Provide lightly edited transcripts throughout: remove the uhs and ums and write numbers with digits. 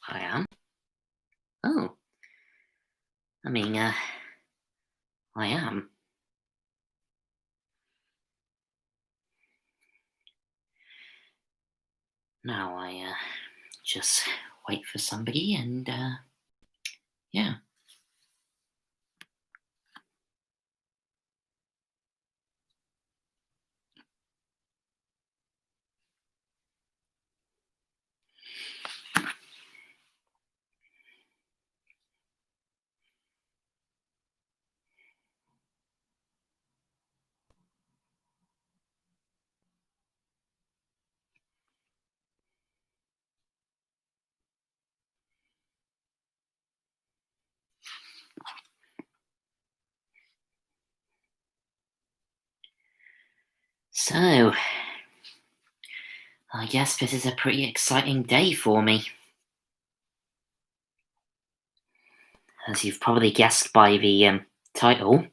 I am. Oh, I mean, I am. Now I just wait for somebody and yeah. So, I guess this is a pretty exciting day for me. As you've probably guessed by the title,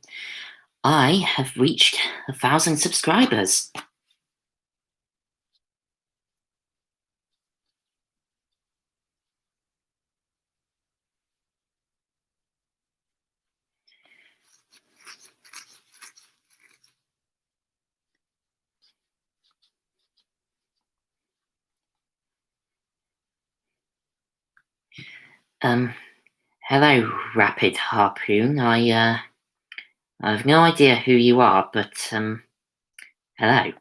I have reached 1,000 subscribers. Um, Hello, Rapid Harpoon. I have no idea who you are, but hello.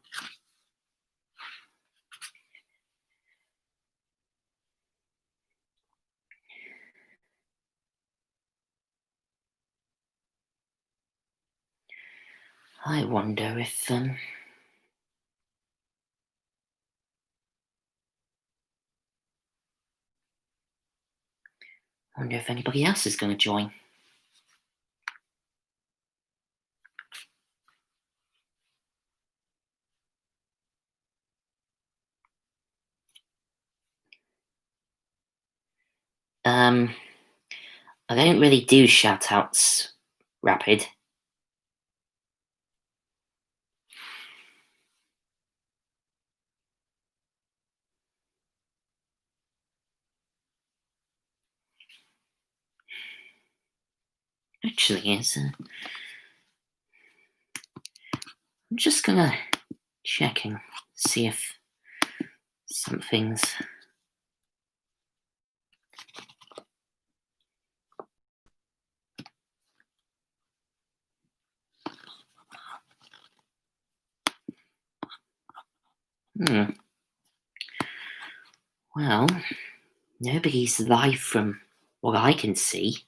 I wonder if anybody else is going to join. I don't really do shout outs, Rapid. Actually, I'm just gonna check and see if something's. Hmm. Well, nobody's live from what I can see.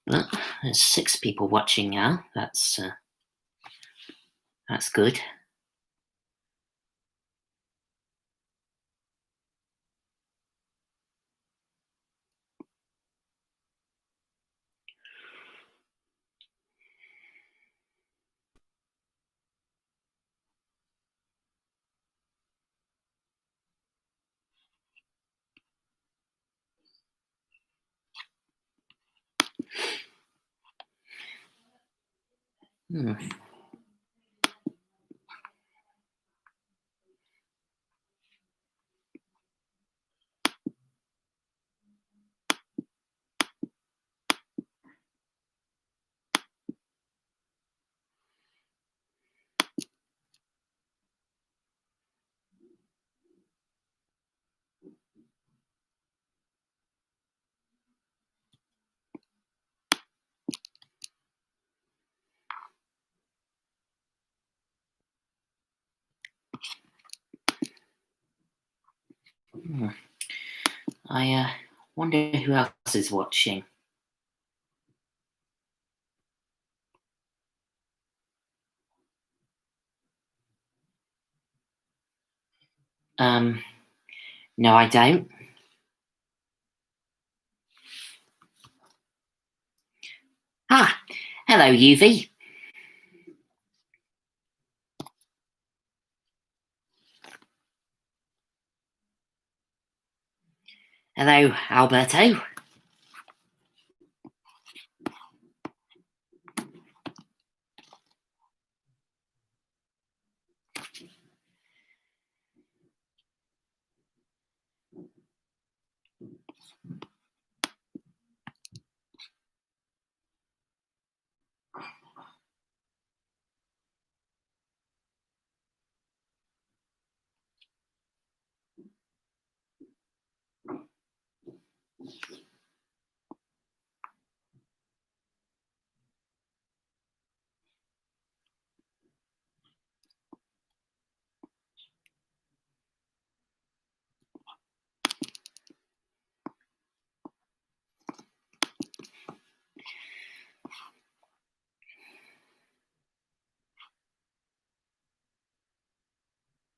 But there's 6 people watching now. That's good. Hmm. Hmm. I wonder who else is watching. Um, no, I don't. Ah, hello, UV. Hello, Alberto.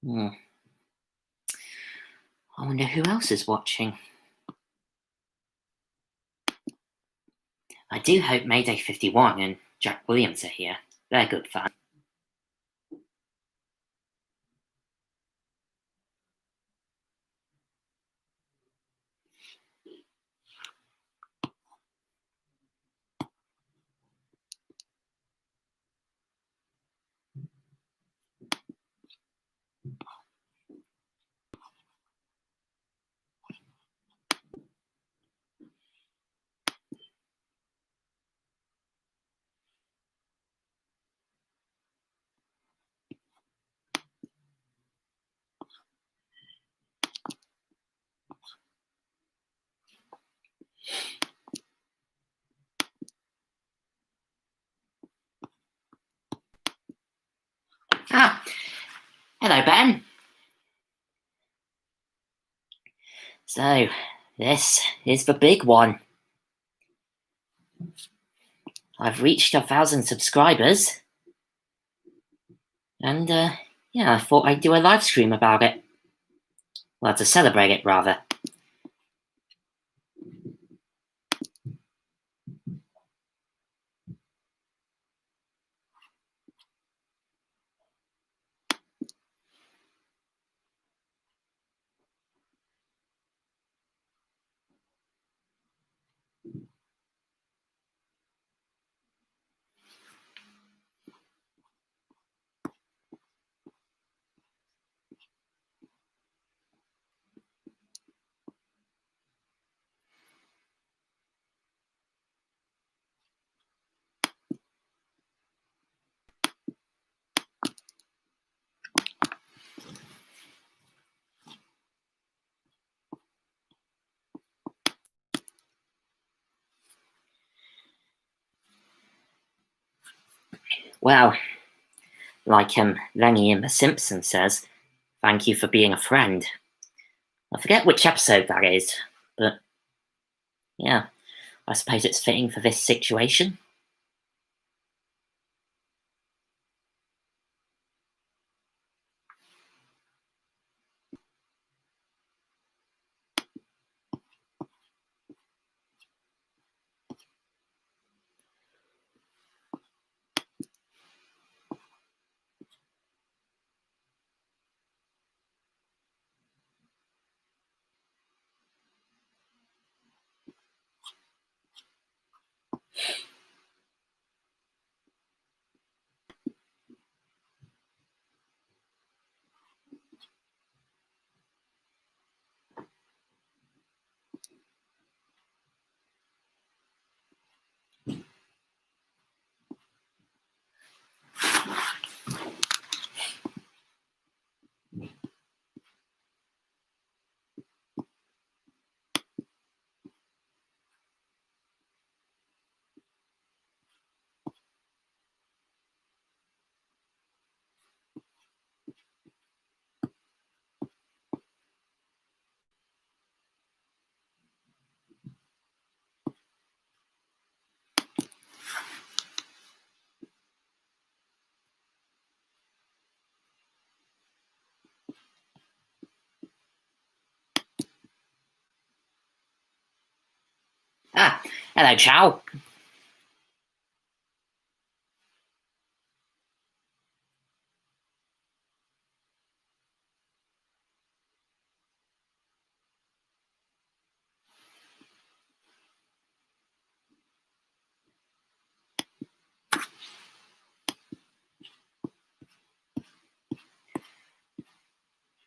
I wonder who else is watching. I do hope Mayday 51 and Jack Williams are here. They're good fun. Ah, hello, Ben. So, this is the big one. I've reached 1,000 subscribers. And, yeah, I thought I'd do a live stream about it. Well, to celebrate it, rather. Well, like Lenny in The Simpsons says, thank you for being a friend. I forget which episode that is, but yeah, I suppose it's fitting for this situation. Ah, hello, Chow.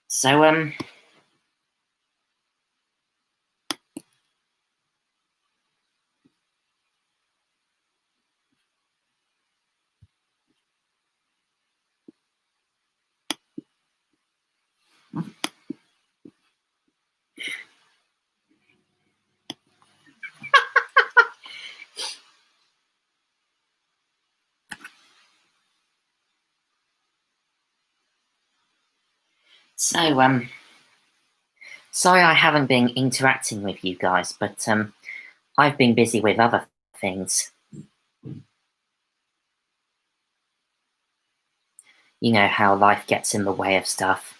So, so, sorry I haven't been interacting with you guys, but, I've been busy with other things. You know how life gets in the way of stuff.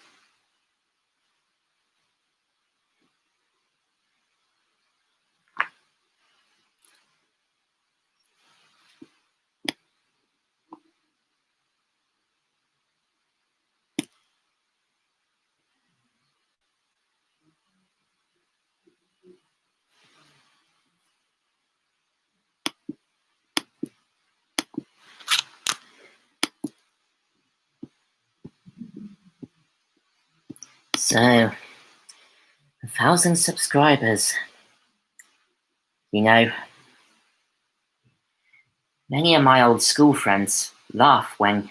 So, 1,000 subscribers. You know, many of my old school friends laugh when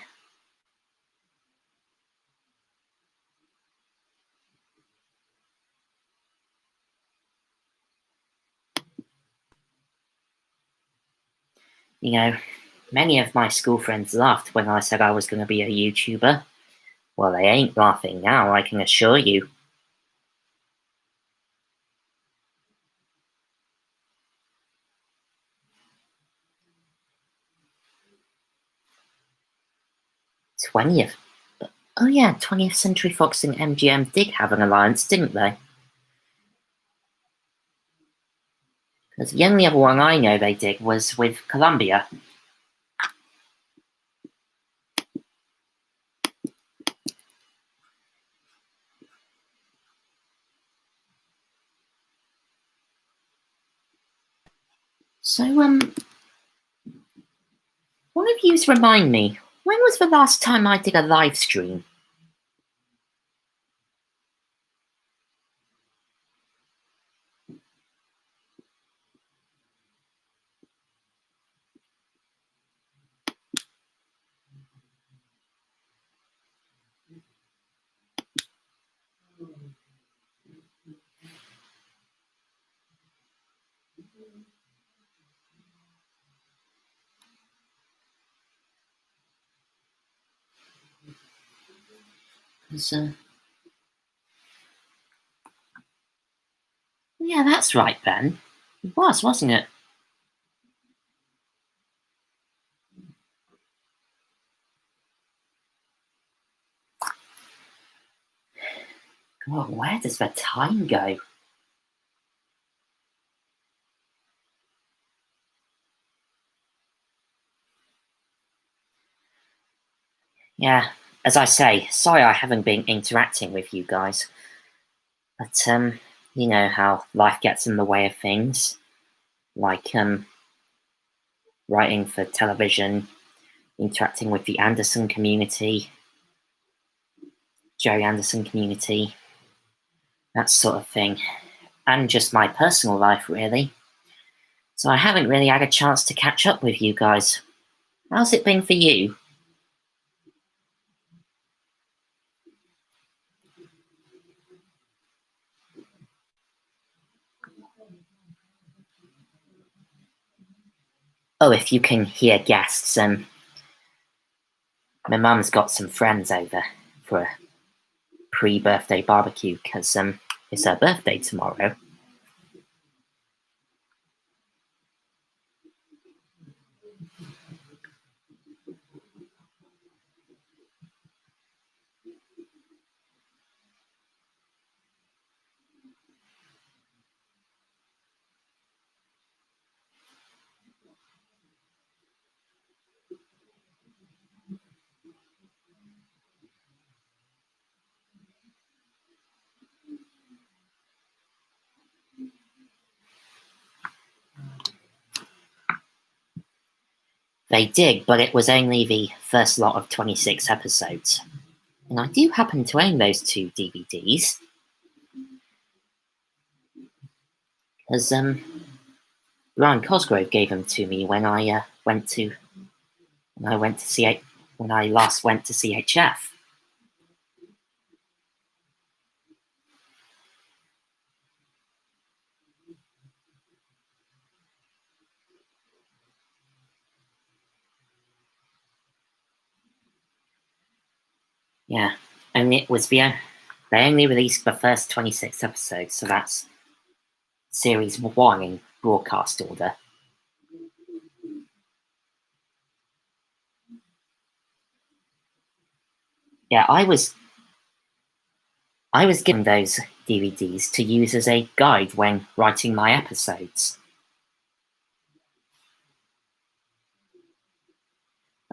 many of my school friends laughed when I said I was going to be a YouTuber. Well, they ain't laughing now, I can assure you. '20th. Oh yeah, 20th Century Fox and MGM did have an alliance, didn't they? Because the only other one I know they did was with Columbia. So, one of yous remind me, when was the last time I did a live stream? Yeah, that's right, Ben. It was, wasn't it? God, where does the time go? Yeah, as I say, sorry I haven't been interacting with you guys. But, you know how life gets in the way of things. Like, writing for television, interacting with the Anderson community, Jerry Anderson community, that sort of thing. And just my personal life, really. So I haven't really had a chance to catch up with you guys. How's it been for you? Oh, if you can hear guests, my mum's got some friends over for a pre-birthday barbecue, because it's her birthday tomorrow. They did, but it was only the first lot of 26 episodes. And I do happen to own those 2 DVDs. Because Brian Cosgrove gave them to me when I last went to CHF. Yeah, and it was they only released the first 26 episodes, so that's series 1 in broadcast order. Yeah, I was given those DVDs to use as a guide when writing my episodes.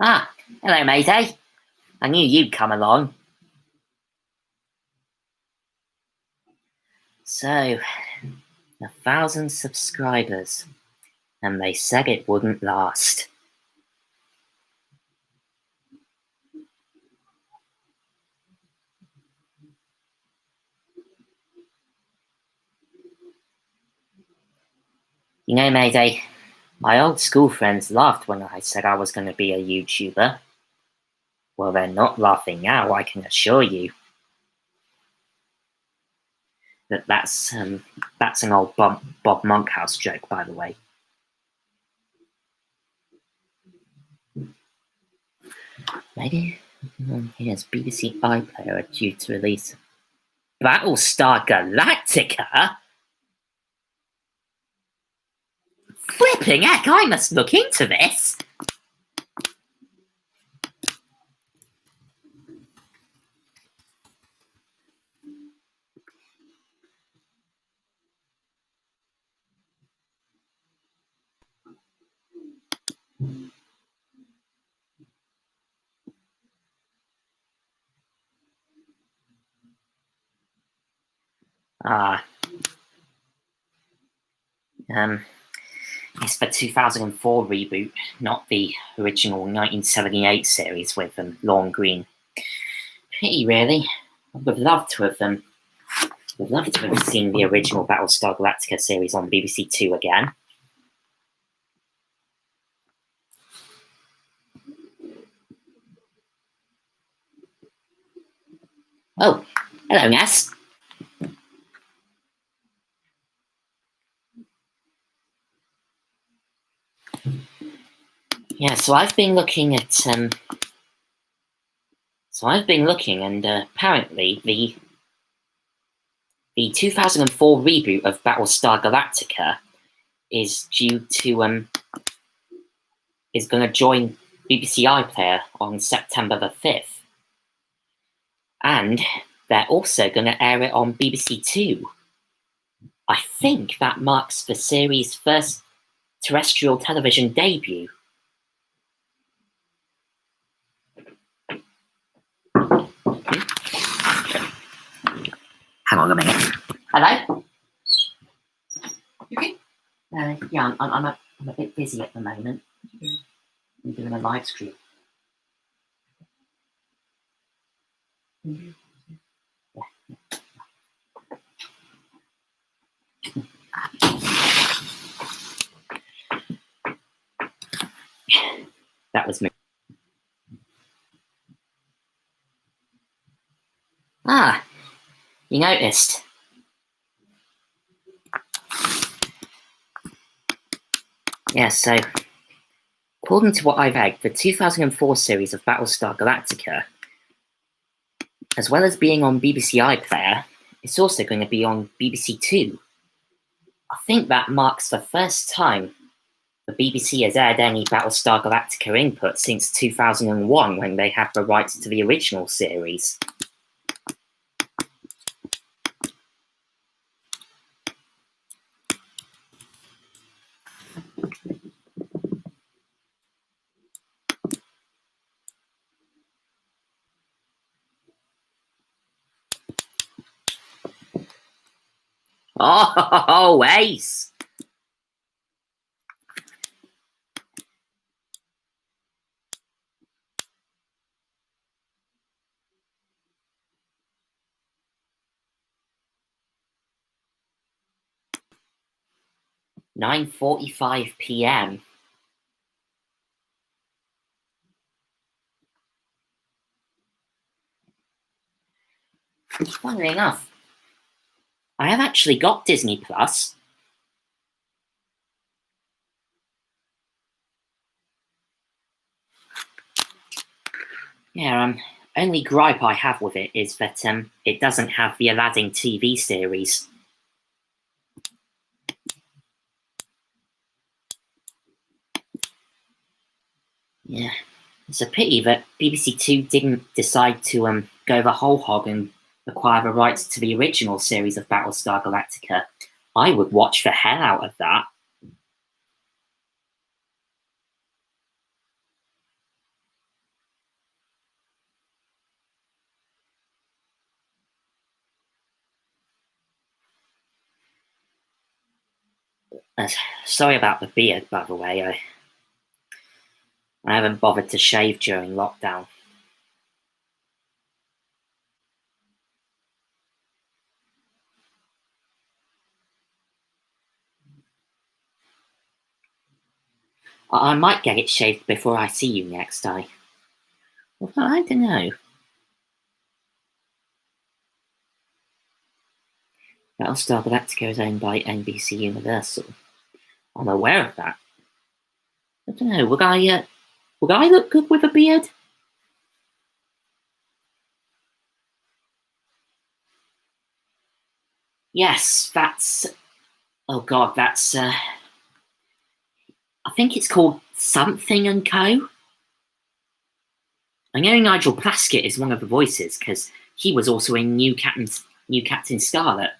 Ah, hello, matey. I knew you'd come along. So, 1,000 subscribers, and they said it wouldn't last. You know, Mayday, my old school friends laughed when I said I was going to be a YouTuber. Well, they're not laughing now, I can assure you. That's an old Bob Monkhouse joke, by the way. Maybe here's BBC iPlayer are due to release Battlestar Galactica. Flipping heck, I must look into this. It's the 2004 reboot, not the original 1978 series with Lorne Green. Pity, really. I would love to have seen the original Battlestar Galactica series on BBC Two again. Oh, hello, Ness. Yeah, so I've been looking and apparently the 2004 reboot of Battlestar Galactica is due to is going to join BBC iPlayer on September the 5th, and they're also going to air it on BBC Two. I think that marks the series' first terrestrial television debut. Hang on a minute. Hello? You okay? Yeah, I'm a bit busy at the moment. I'm doing a live stream. That was me. Ah, you noticed. Yeah, so according to what I've read, the 2004 series of Battlestar Galactica, as well as being on BBC iPlayer, it's also going to be on BBC Two. I think that marks the first time the BBC has aired any Battlestar Galactica input since 2001, when they had the rights to the original series. Oh, ace! "9:45 p.m. Funnily enough, I have actually got Disney Plus. Yeah, only gripe I have with it is that it doesn't have the Aladdin TV series. Yeah, it's a pity that BBC Two didn't decide to go the whole hog and acquire the rights to the original series of Battlestar Galactica. I would watch the hell out of that. Sorry about the beard, by the way. I haven't bothered to shave during lockdown. I might get it shaved before I see you next. Well, I don't know. Battlestar Galactica is owned by NBC Universal. I'm aware of that. I don't know. Would I look good with a beard? Yes, that's. Oh God, that's. I think it's called Something and Co. I know Nigel Plaskett is one of the voices because he was also in New Captain Scarlet.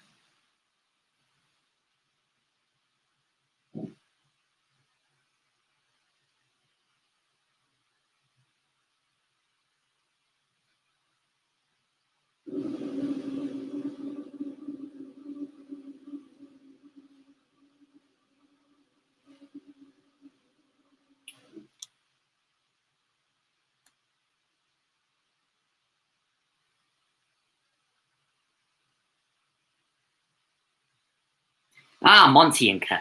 Ah, Monty and Co.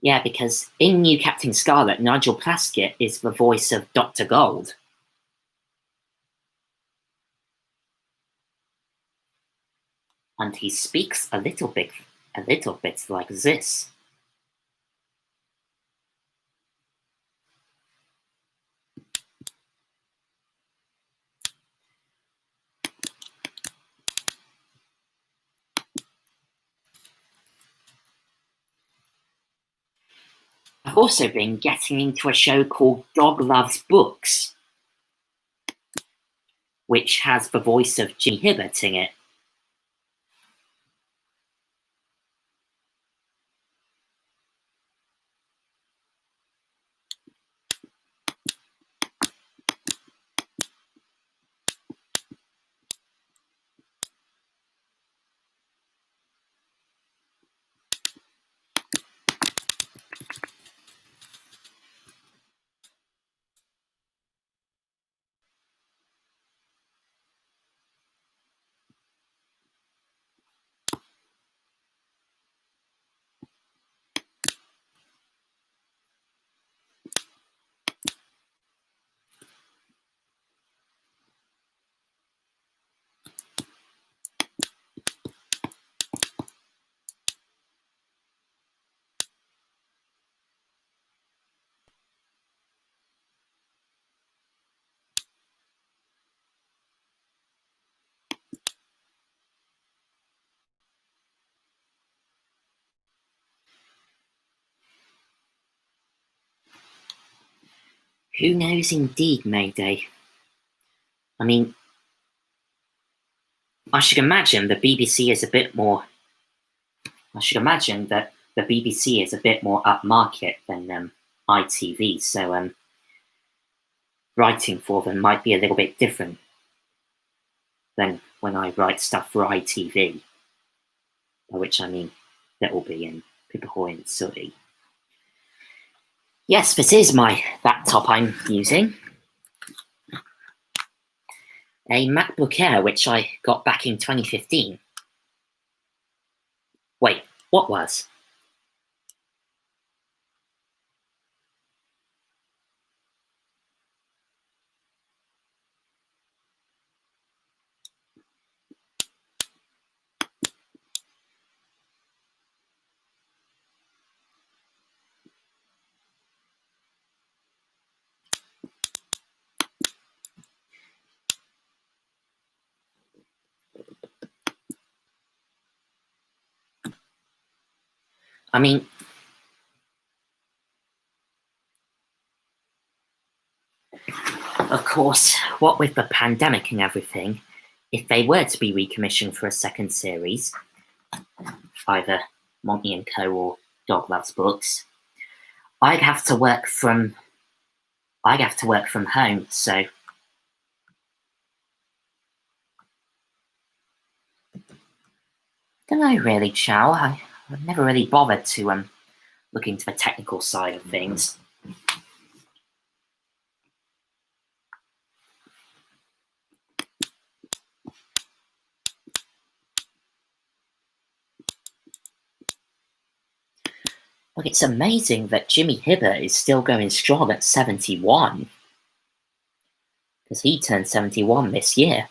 Yeah, because in New Captain Scarlet, Nigel Plaskett is the voice of Dr. Gold. And he speaks a little bit like this. I've also been getting into a show called Dog Loves Books, which has the voice of Jimmy Hibbert in it. Who knows indeed, Mayday? I mean, I should imagine the BBC is a bit more. I should imagine that the BBC is a bit more upmarket than ITV, so writing for them might be a little bit different than when I write stuff for ITV, by which I mean Littleby and Pippahoy and Sooty. Yes, this is my laptop I'm using. A MacBook Air, which I got back in 2015. Wait, what was? I mean, of course, what with the pandemic and everything, if they were to be recommissioned for a second series, either Monty and Co. or Dog Loves Books, I'd have to work from home, so don't know really, Chow. I've never really bothered to look into the technical side of things. But it's amazing that Jimmy Hibbert is still going strong at 71. Because he turned 71 this year.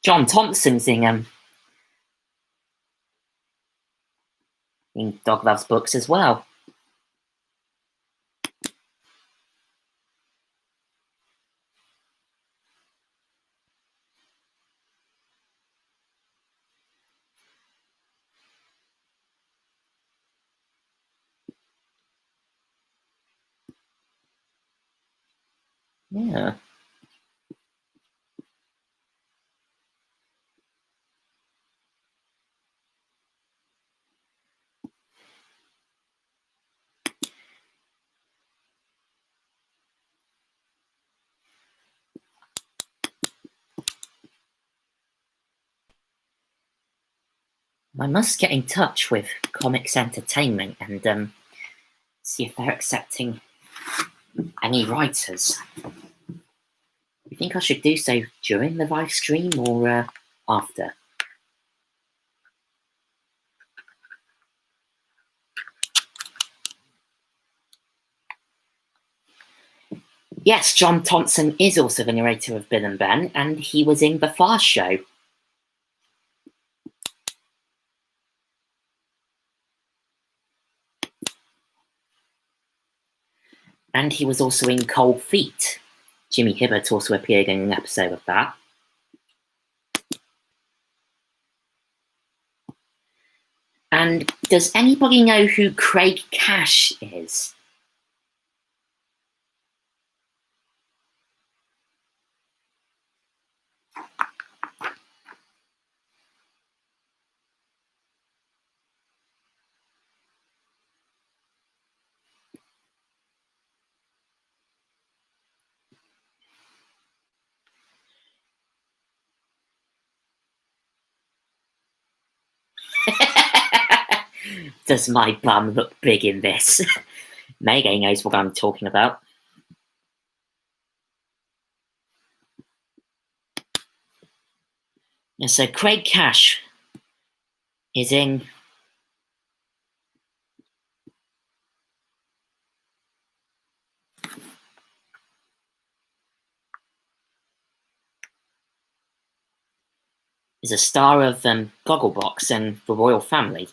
John Thompson's in Dog Loves Books as well. Yeah. I must get in touch with Comics Entertainment and see if they're accepting any writers. You think I should do so during the live stream or after? Yes, John Thompson is also the narrator of Bill and Ben, and he was in The Flash Show. And he was also in Cold Feet. Jimmy Hibbert also appeared in an episode of that. And does anybody know who Craig Cash is? Does my bum look big in this? Megan knows what I'm talking about. And so Craig Cash is in is a star of Gogglebox and the Royal Family.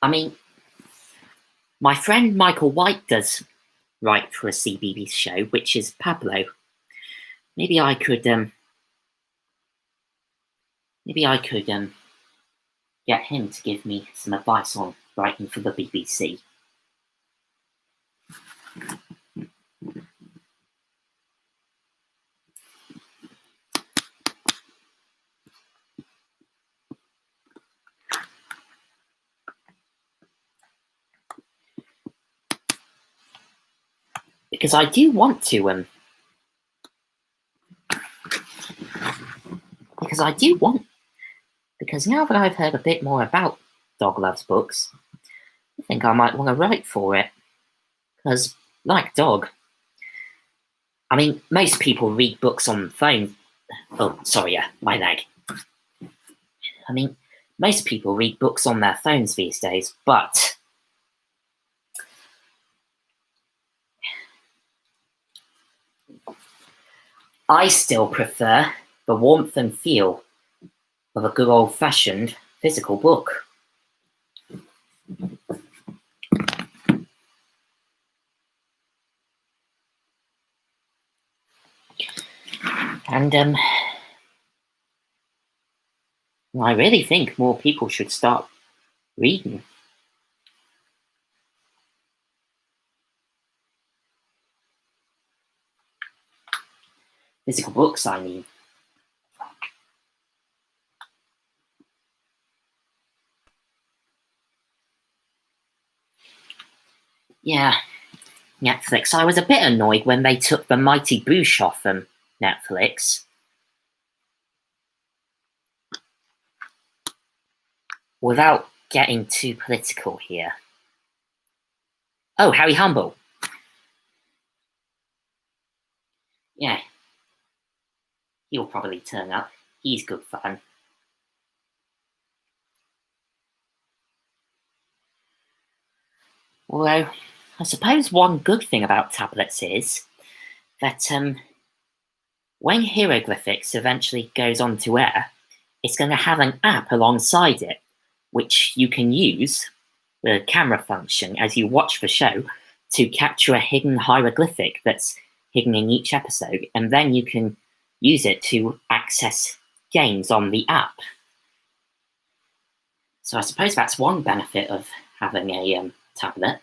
I mean, my friend Michael White does write for a CBeebies show, which is Pablo. Maybe I could get him to give me some advice on writing for the BBC. Because I do want to because now that I've heard a bit more about Dog Loves Books, I think I might want to write for it. Because, like Dog, I mean, most people read books on phone. Oh, sorry, yeah, my leg. I mean, most people read books on their phones these days, but I still prefer the warmth and feel of a good old-fashioned physical book. And I really think more people should start reading. Physical books, I mean. Yeah, Netflix. I was a bit annoyed when they took The Mighty Boosh off Netflix. Without getting too political here. Oh, Harry Humble. Yeah. He'll probably turn up. He's good fun. Although, I suppose one good thing about tablets is that when Hieroglyphics eventually goes on to air, it's going to have an app alongside it, which you can use, the camera function, as you watch the show, to capture a hidden hieroglyphic that's hidden in each episode, and then you can use it to access games on the app. So I suppose that's one benefit of having a tablet.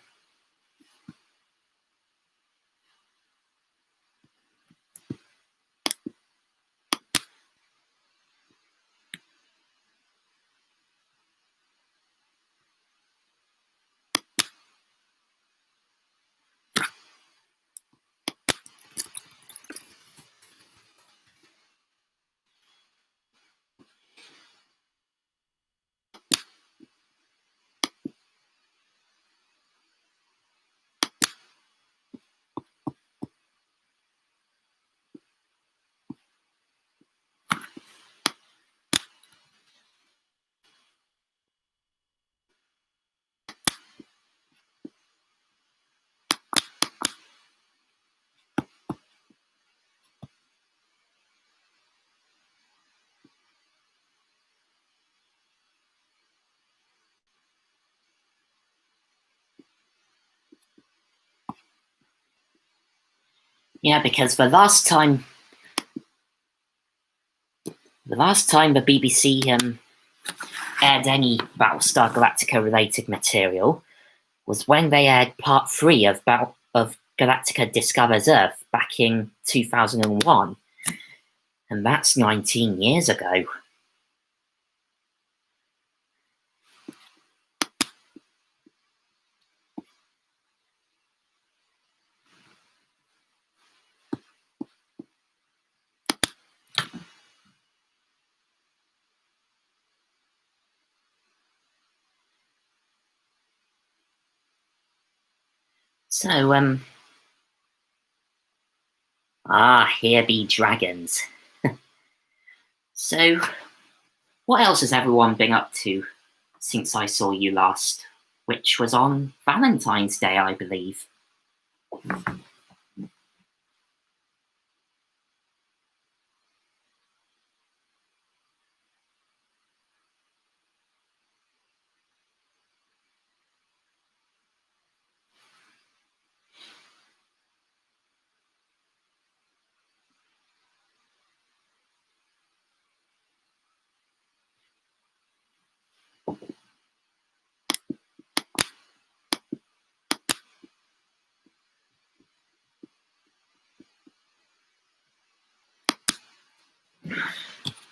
Yeah, because the last time the BBC aired any Battlestar Galactica related material was when they aired part 3 of Galactica Discovers Earth back in 2001. And that's 19 years ago. So, here be dragons. So, what else has everyone been up to since I saw you last? Which was on Valentine's Day, I believe.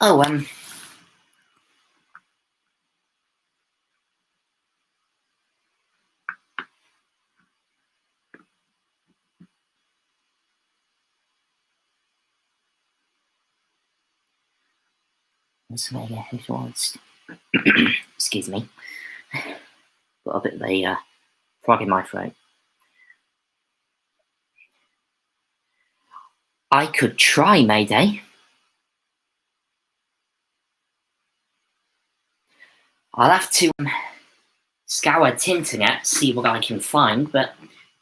Oh, excuse me. Got a bit of a frog in my throat. I could try, Mayday. I'll have to scour Tinternet, see what I can find, but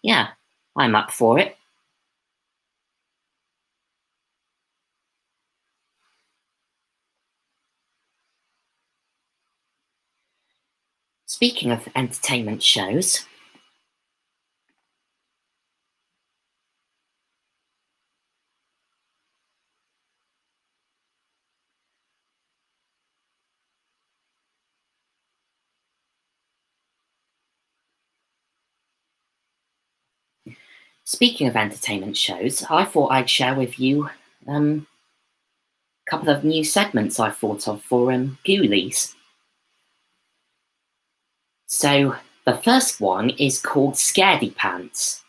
yeah, I'm up for it. Speaking of entertainment shows, I thought I'd share with you a couple of new segments I thought of for Ghoulies. So the first one is called Scaredy Pants.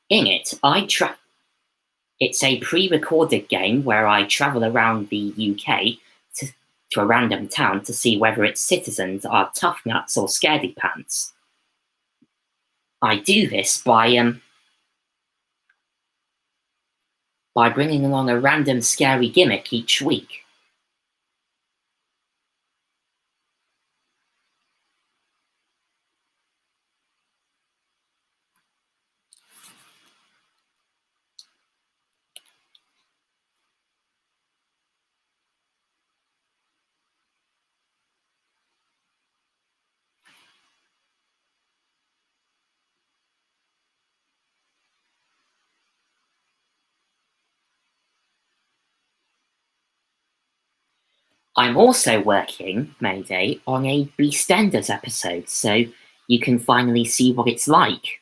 In it, it's a pre-recorded game where I travel around the UK to a random town to see whether its citizens are tough nuts or scaredy pants. I do this by bringing along a random scary gimmick each week. I'm also working, Mayday, on a BeastEnders episode, so you can finally see what it's like.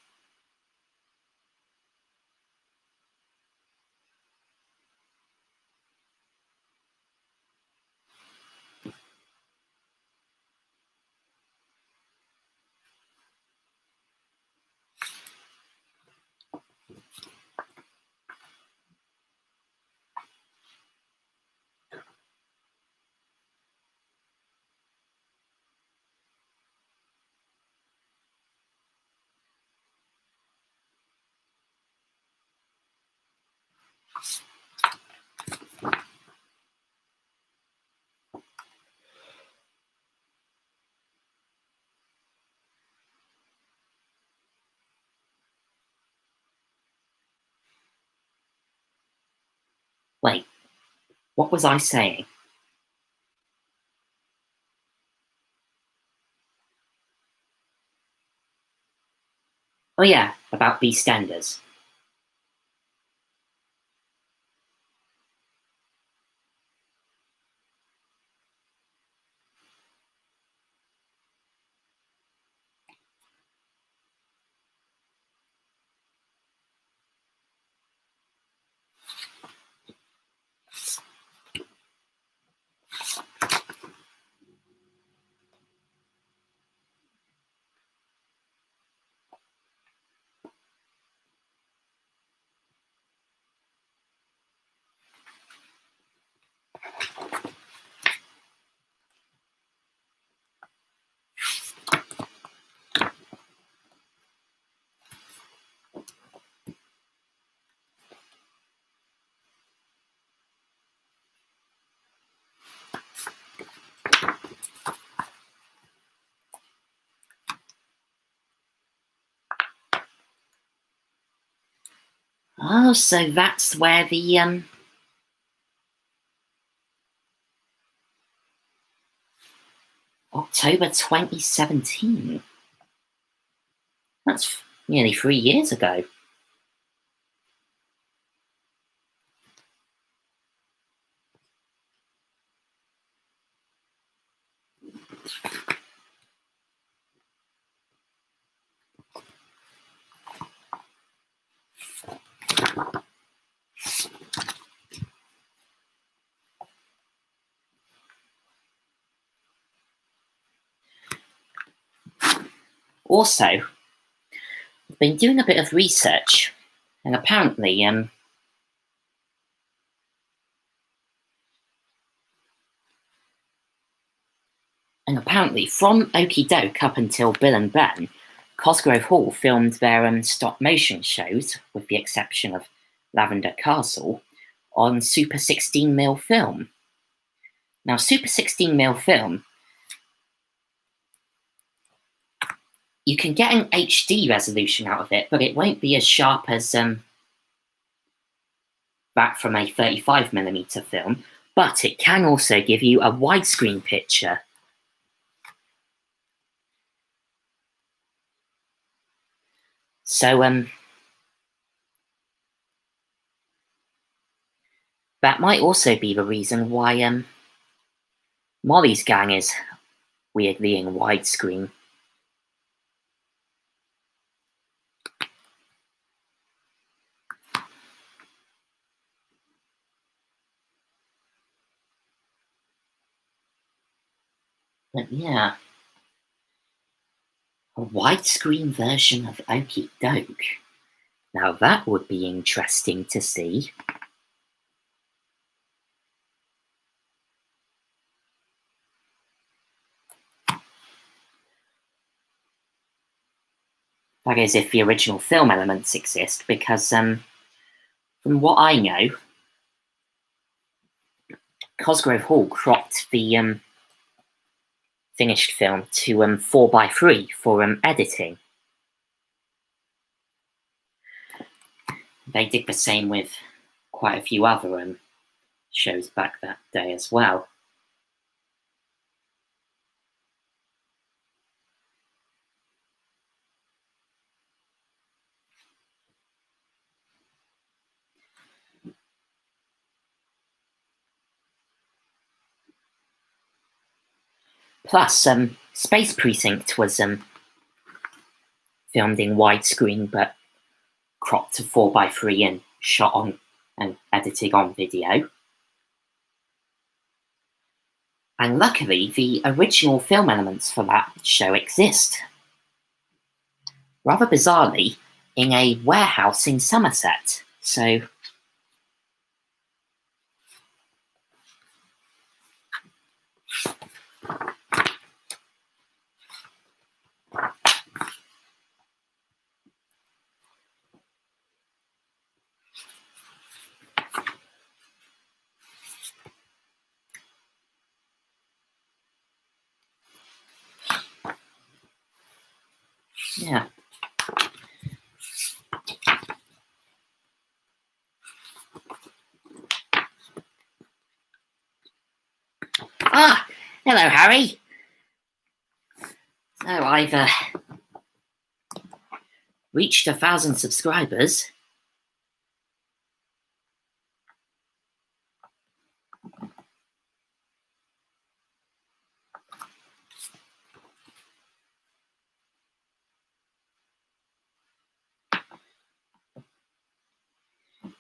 Wait, what was I saying? Oh yeah, about BeastEnders. Oh, so that's where the October 2017. That's nearly 3 years ago. Also, I've been doing a bit of research, and apparently, from Okie Doke up until Bill and Ben, Cosgrove Hall filmed their stop motion shows, with the exception of Lavender Castle, on Super 16mm film. Now, Super 16mm film, you can get an HD resolution out of it, but it won't be as sharp as that from a 35mm film, but it can also give you a widescreen picture. So, that might also be the reason why Molly's Gang is weirdly in widescreen. But yeah, a widescreen version of Okie Doke. Now that would be interesting to see. That is, if the original film elements exist, because from what I know, Cosgrove Hall cropped the finished film to 4:3 for editing. They did the same with quite a few other shows back that day as well. Plus, Space Precinct was filmed in widescreen, but cropped to 4:3 and shot on and edited on video. And luckily, the original film elements for that show exist. Rather bizarrely, in a warehouse in Somerset. So, yeah. Ah, hello, Harry. So I've reached 1,000 subscribers.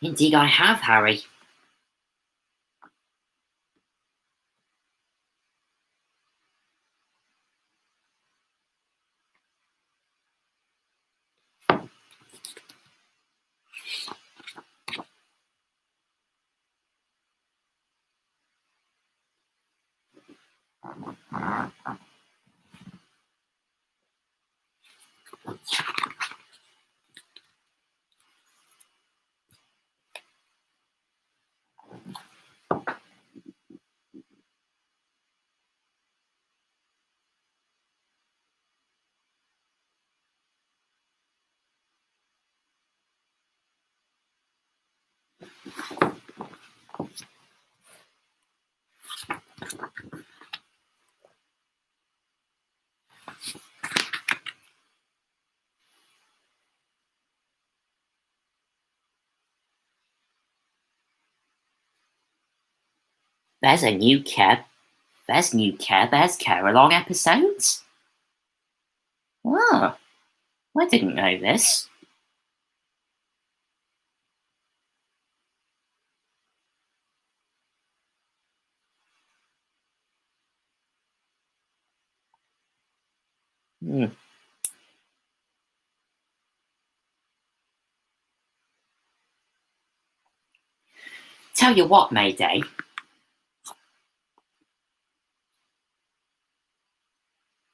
Indeed, I have, Harry. There's new Care Bears Care-along episodes? Oh, I didn't know this. Hmm. Tell you what, Mayday.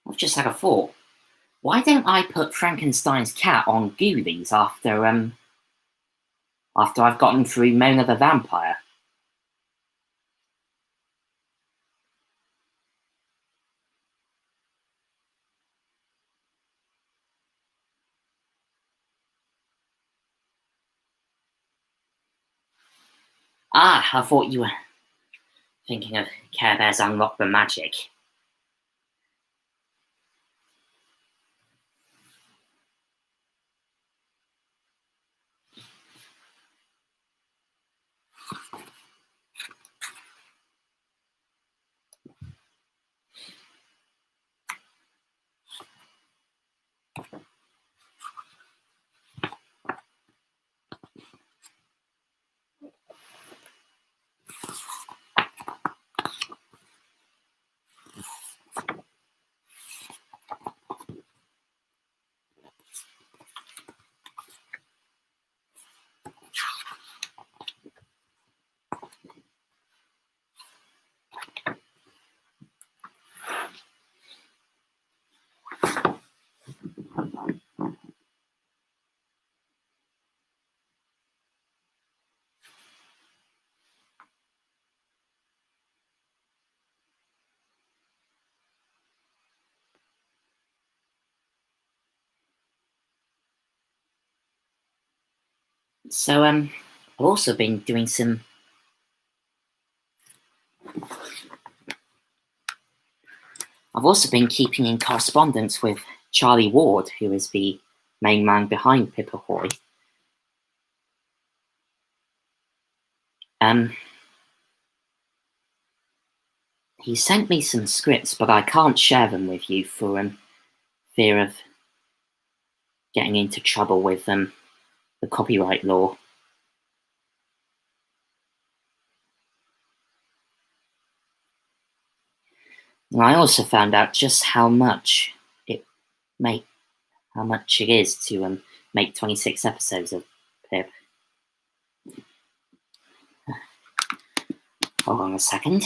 I've just had a thought. Why don't I put Frankenstein's cat on Ghoulies after I've gotten through Mona the Vampire? Ah, I thought you were thinking of Care Bears Unlock the Magic. So, I've also been doing some. I've also been keeping in correspondence with Charlie Ward, who is the main man behind Pip Ahoy. He sent me some scripts, but I can't share them with you for fear of getting into trouble with the copyright law. And I also found out just how much it is to make 26 episodes of Pip. Hold on a second.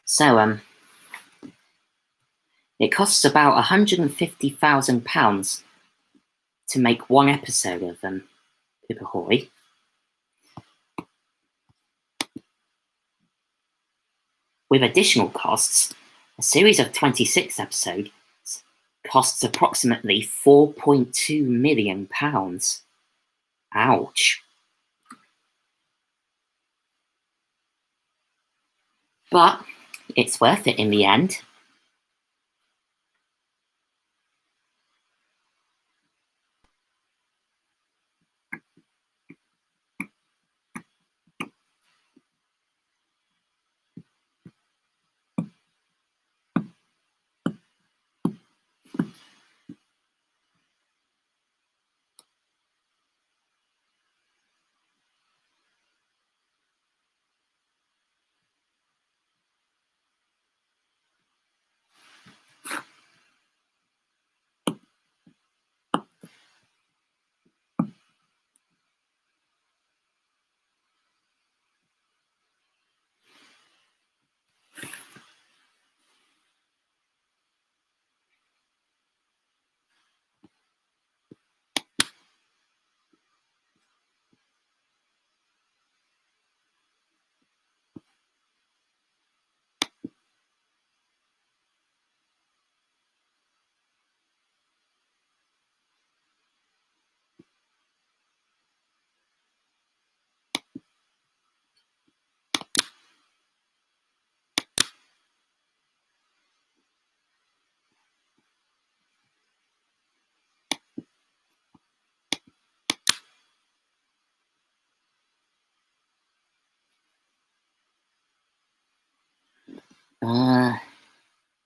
So, it costs about £150,000 to make one episode of Pip Ahoy. With additional costs, a series of 26 episodes costs approximately £4.2 million. Ouch. But it's worth it in the end.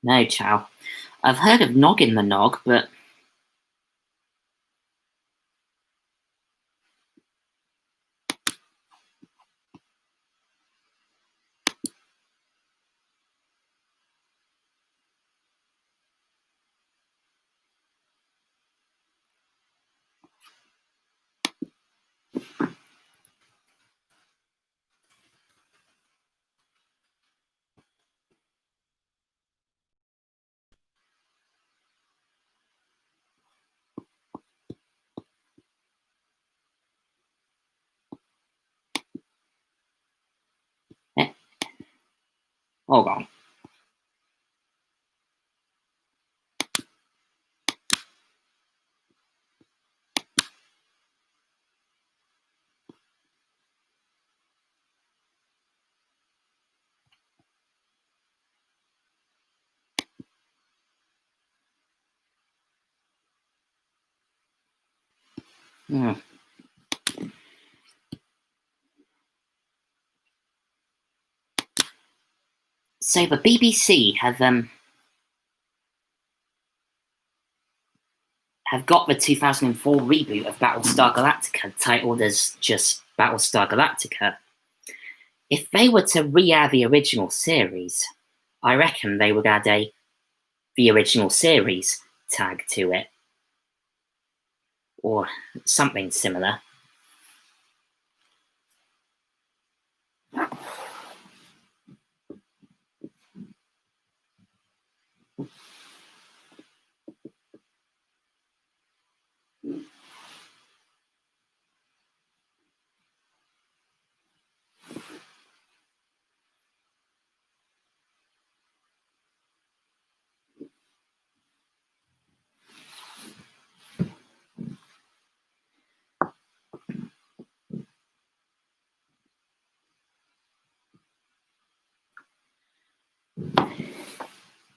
No, Chow. I've heard of Noggin the Nog, but... Eh, hold on. Hmm. So the BBC have got the 2004 reboot of Battlestar Galactica titled as just Battlestar Galactica. If they were to re-air the original series, I reckon they would add the original series tag to it. Or something similar.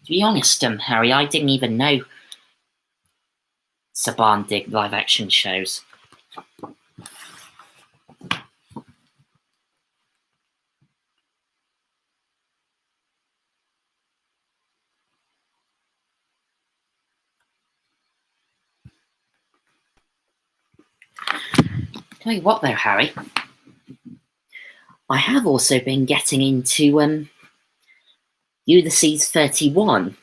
To be honest, Harry, I didn't even know Saban did live-action shows. Tell you what though, Harry, I have also been getting into Ulysses 31.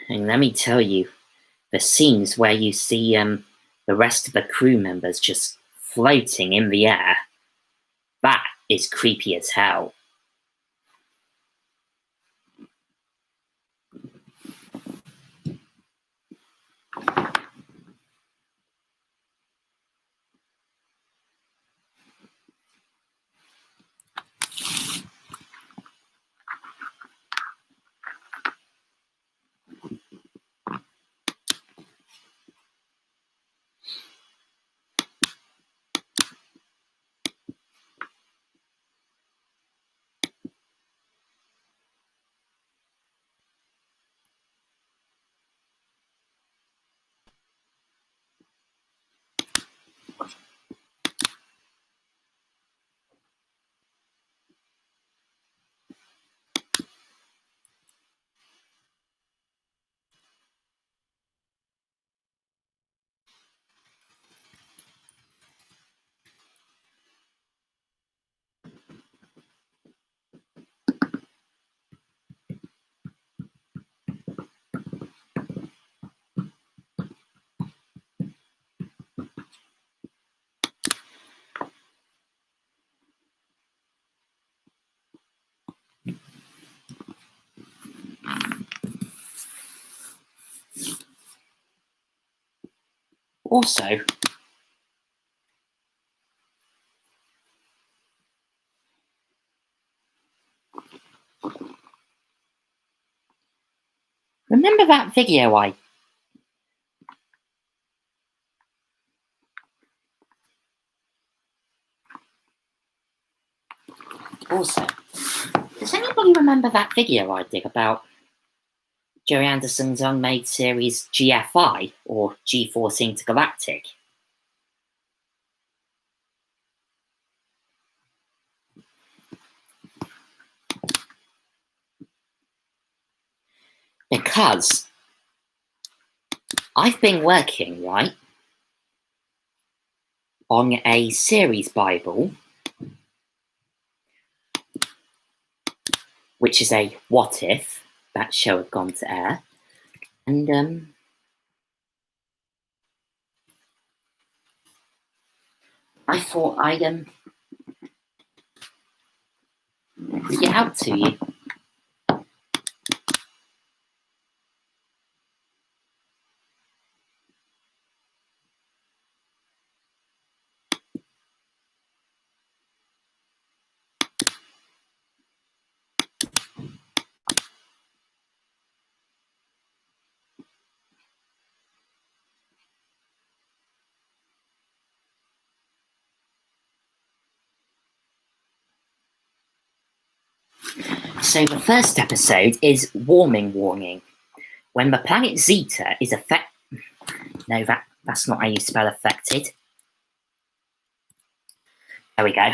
And let me tell you, the scenes where you see the rest of the crew members just floating in the air, that is creepy as hell. Also, remember that video Also, does anybody remember that video I did about Joey Anderson's unmade series GFI, or G-Force Intergalactic? Because I've been working, right, on a series Bible, which is a what if that show had gone to air, and I thought I'd read it out to you. So the first episode is Warming Warning. When the planet Zeta is No, that's not how you spell affected. There we go.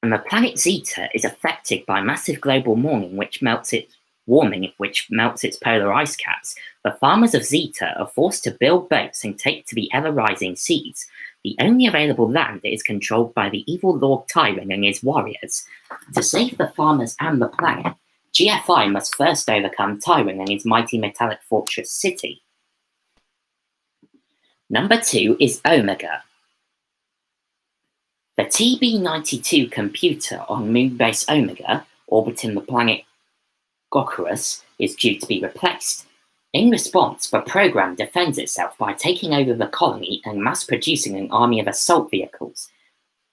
When the planet Zeta is affected by massive global warming, which melts its polar ice caps, the farmers of Zeta are forced to build boats and take to the ever-rising seas. The only available land is controlled by the evil Lord Tyron and his warriors. To save the farmers and the planet, GFI must first overcome Tyron and his mighty metallic fortress city. Number 2 is Omega. The TB-92 computer on moon base Omega, orbiting the planet Gokarus, is due to be replaced. In response, the program defends itself by taking over the colony and mass-producing an army of assault vehicles.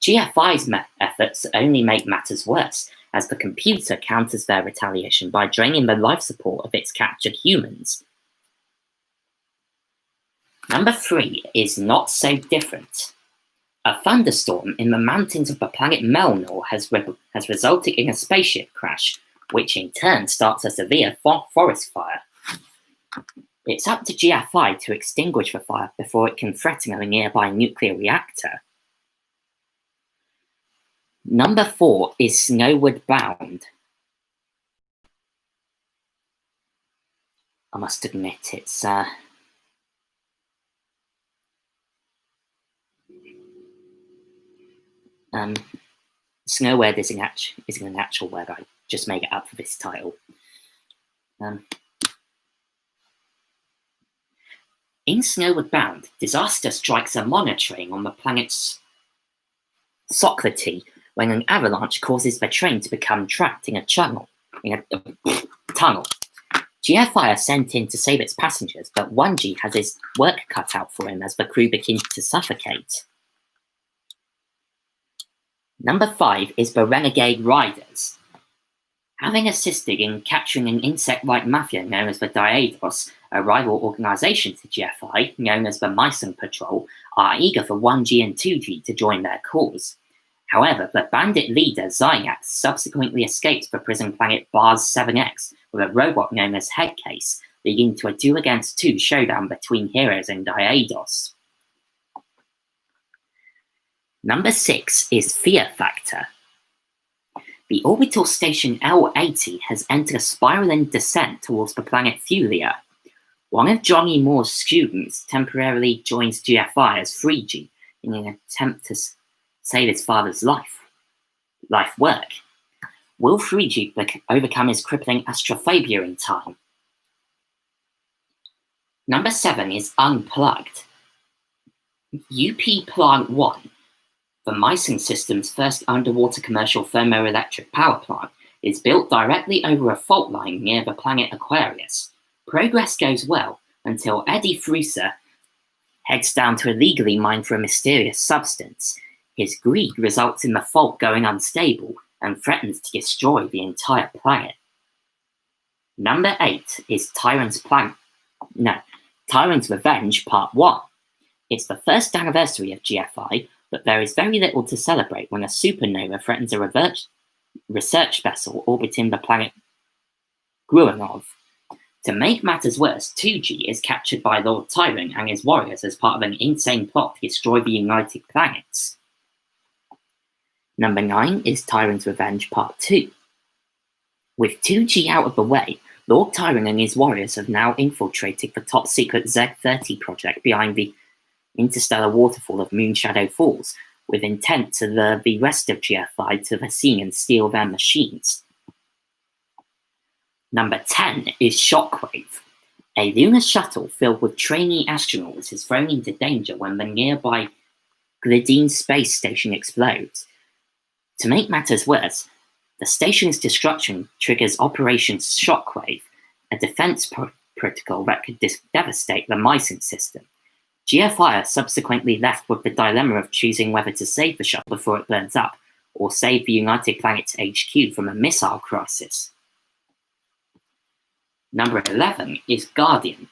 GFI's efforts only make matters worse, as the computer counters their retaliation by draining the life support of its captured humans. Number 3 is Not So Different. A thunderstorm in the mountains of the planet Melnor has resulted in a spaceship crash, which in turn starts a severe forest fire. It's up to GFI to extinguish the fire before it can threaten a nearby nuclear reactor. Number 4 is Snowward Bound. I must admit, it's Snowward isn't an actual word. I just made it up for this title. In Snowward Bound, disaster strikes a monotrain on the planet Socrates when an avalanche causes the train to become trapped in a tunnel. GFI are sent in to save its passengers, but 1G has his work cut out for him as the crew begins to suffocate. Number 5 is the Renegade Riders. Having assisted in capturing an insect-like mafia known as the Diados, a rival organization to GFI, known as the Myson Patrol, are eager for 1G and 2G to join their cause. However, the bandit leader Zynax subsequently escapes the prison planet Bars 7X with a robot known as Headcase, leading to a 2-against-2 showdown between heroes and Diados. Number 6 is Fear Factor. The orbital station L-80 has entered a spiraling descent towards the planet Thulia. One of Johnny Moore's students temporarily joins GFI as 3G in an attempt to save his father's life work. Will 3G overcome his crippling astrophobia in time? Number 7 is Unplugged. UP Plant 1, the Myson system's first underwater commercial thermoelectric power plant, is built directly over a fault line near the planet Aquarius. Progress goes well until Eddie Fruser heads down to illegally mine for a mysterious substance. His greed results in the fault going unstable and threatens to destroy the entire planet. Number 8 is Tyrant's Revenge Part 1. It's the first anniversary of GFI, but there is very little to celebrate when a supernova threatens a research vessel orbiting the planet Gruanov. To make matters worse, 2G is captured by Lord Tyron and his warriors as part of an insane plot to destroy the United Planets. Number 9 is Tyron's Revenge Part 2. With 2G out of the way, Lord Tyrant and his warriors have now infiltrated the top-secret Z-30 project behind the interstellar waterfall of Moonshadow Falls, with intent to lure the rest of GFI to the scene and steal their machines. Number 10 is Shockwave. A lunar shuttle filled with trainee astronauts is thrown into danger when the nearby Glideen space station explodes. To make matters worse, the station's destruction triggers Operation Shockwave, a defense protocol that could devastate the Mycin system. GFI are subsequently left with the dilemma of choosing whether to save the shuttle before it burns up, or save the United Planets HQ from a missile crisis. Number 11 is Guardian.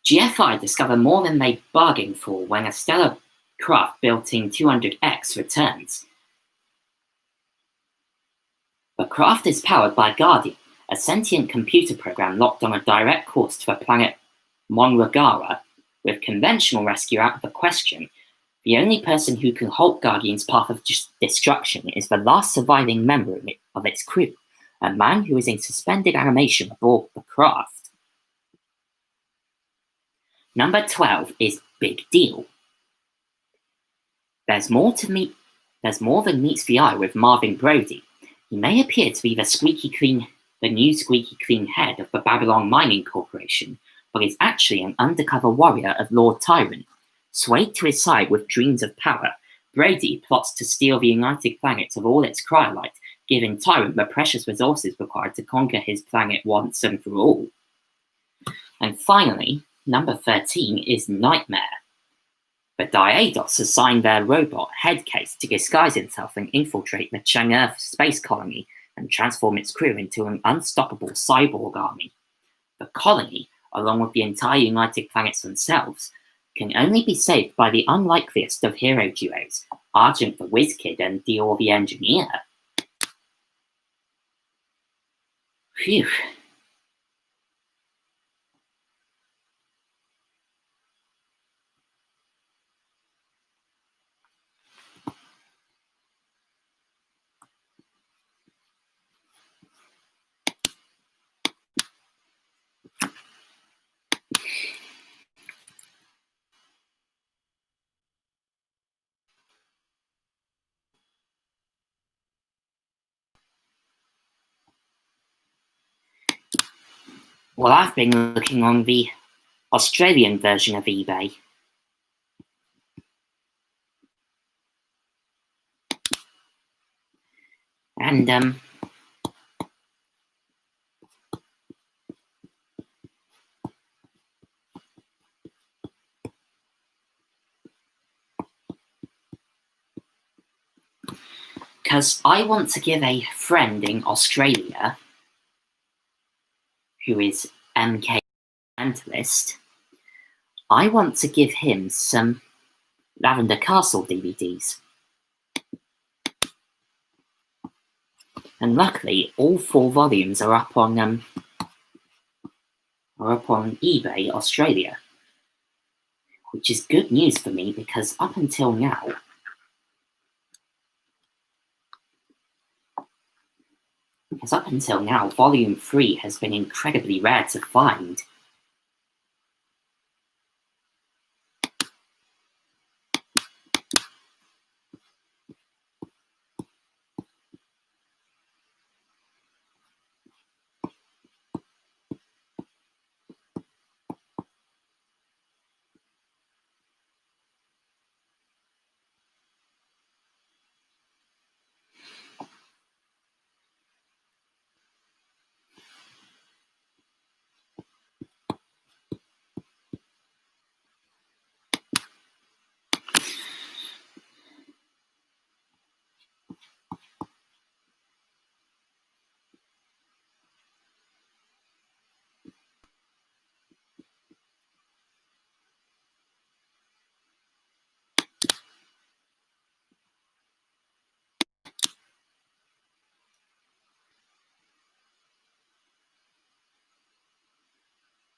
GFI discover more than they bargained for when a stellar craft built in 200X returns. The craft is powered by Guardian, a sentient computer program locked on a direct course to the planet Monragara. With conventional rescue out of the question, the only person who can halt Guardian's path of destruction is the last surviving member of its crew, a man who is in suspended animation aboard the craft. Number 12 is Big Deal. There's more than meets the eye with Marvin Brody. He may appear to be the new squeaky clean head of the Babylon Mining Corporation, but is actually an undercover warrior of Lord Tyrant. Swayed to his side with dreams of power, Brody plots to steal the United Planets of all its cryolite, giving Tyrant the precious resources required to conquer his planet once and for all. And finally, number 13 is Nightmare. The Diedos assigned their robot Headcase to disguise himself and infiltrate the Chang'e space colony and transform its crew into an unstoppable cyborg army. The colony, along with the entire United Planets themselves, can only be saved by the unlikeliest of hero duos, Argent the Whiz-Kid and Dior the Engineer. Phew. Well, I've been looking on the Australian version of eBay. And, because I want to give a friend in Australia, who is MK Mentalist, I want to give him some Lavender Castle DVDs. And luckily, all 4 volumes are up on eBay Australia, which is good news for me because up until now, Volume 3 has been incredibly rare to find.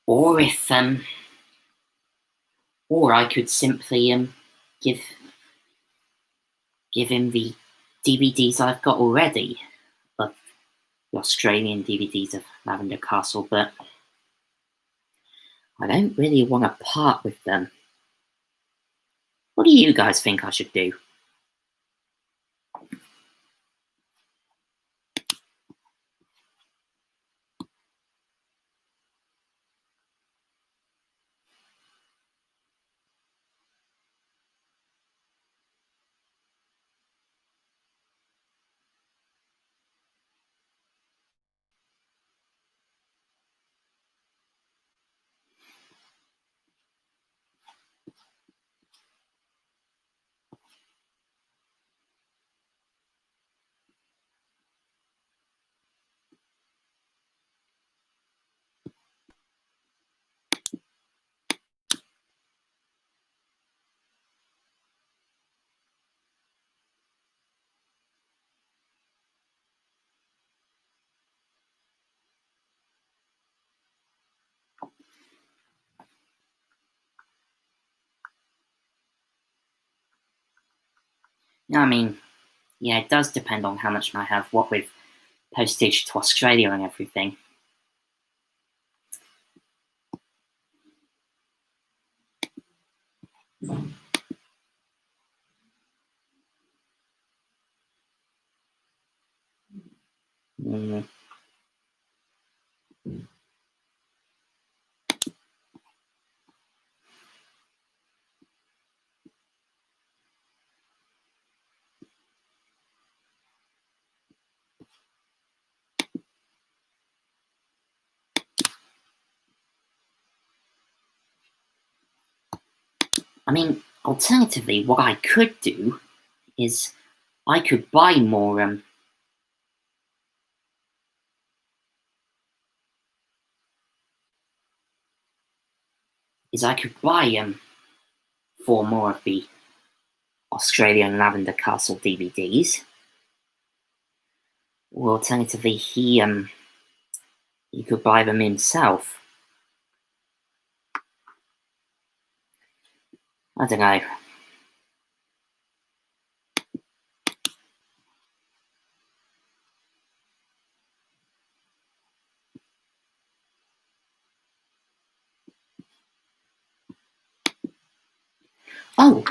Or or I could simply give give him the DVDs I've got already of the Australian DVDs of Lavender Castle, but I don't really want to part with them. What do you guys think I should do? I mean, yeah, it does depend on how much I have, what with postage to Australia and everything. Mm. I mean, alternatively, what I could do is I could buy more, I could buy, 4 more of the Australian Lavender Castle DVDs. Or alternatively, he could buy them himself. I don't know. Oh,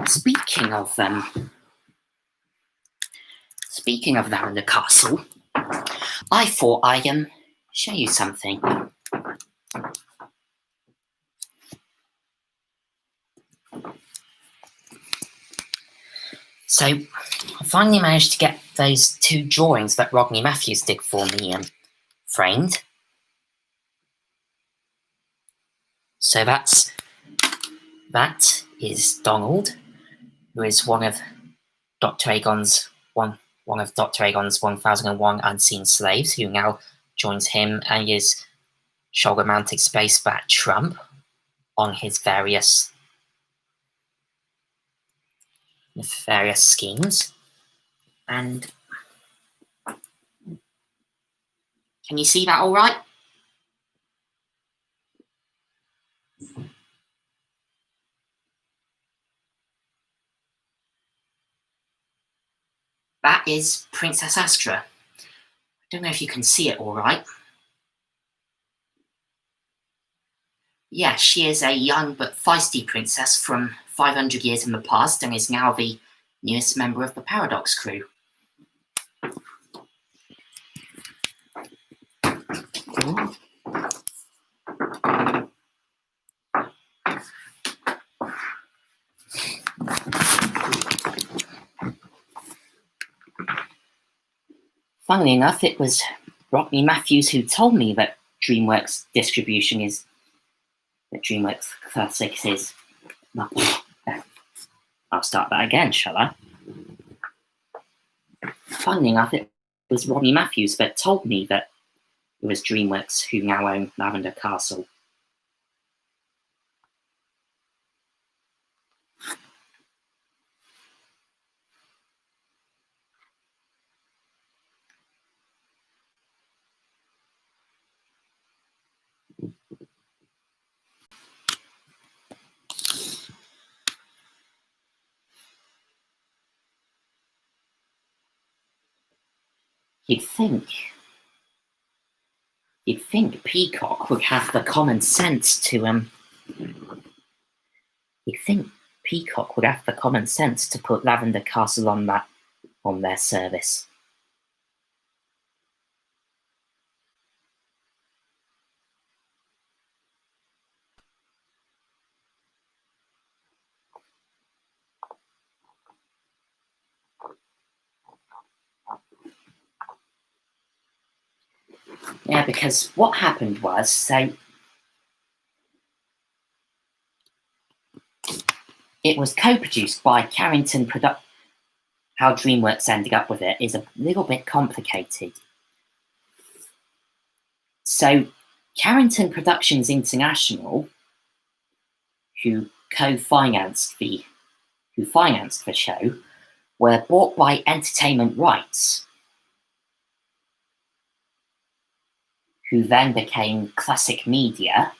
speaking of Lavender Castle, I thought I'd show you something. So, I finally managed to get those 2 drawings that Rodney Matthews did for me framed. So that is Donald, who is one of Dr. Agon's 1001 Unseen Slaves, who now joins him and his Shoggomantic space bat Trump on his various schemes. And can you see that all right? That is Princess Astra. I don't know if you can see it all right. Yeah, she is a young but feisty princess from 500 years in the past and is now the newest member of the Paradox crew. Ooh. Funnily enough, it was Rodney Matthews who told me that DreamWorks distribution is that DreamWorks Classics is. I'll start that again, shall I? Funnily enough, it was Rodney Matthews that told me that it was DreamWorks who now own Lavender Castle. You'd think Peacock would have the common sense to put Lavender Castle on their service. Yeah, because what happened was, it was co-produced by Carrington Productions. How DreamWorks ended up with it is a little bit complicated. So, Carrington Productions International, who financed the show, were bought by Entertainment Rights, who then became Classic Media,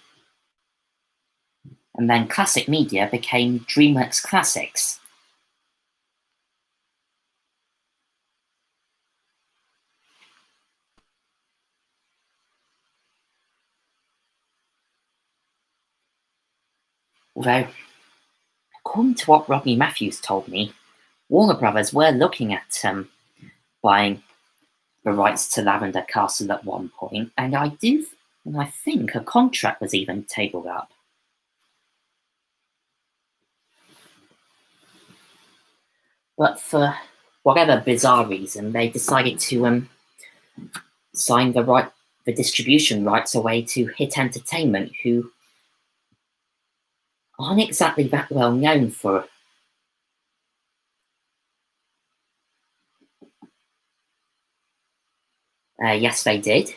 and then Classic Media became DreamWorks Classics. Although, according to what Rodney Matthews told me, Warner Brothers were looking at buying the rights to Lavender Castle at one point, and I think a contract was even tabled up. But for whatever bizarre reason, they decided to sign the distribution rights away to Hit Entertainment, who aren't exactly that well known for yes, they did.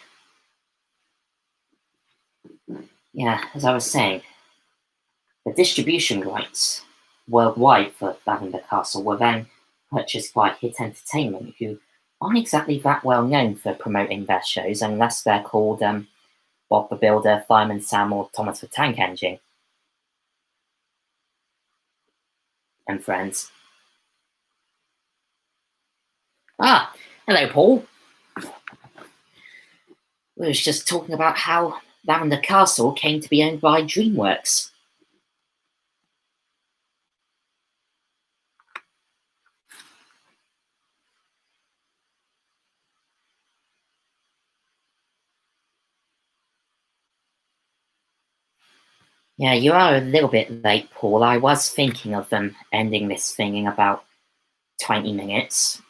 Yeah, as I was saying, the distribution rights worldwide for Lavender Castle were then purchased by Hit Entertainment, who aren't exactly that well known for promoting their shows unless they're called Bob the Builder, Fireman Sam, or Thomas the Tank Engine and Friends. Ah, hello, Paul. We was just talking about how Lavender Castle came to be owned by DreamWorks. Yeah, you are a little bit late, Paul. I was thinking of them ending this thing in about 20 minutes.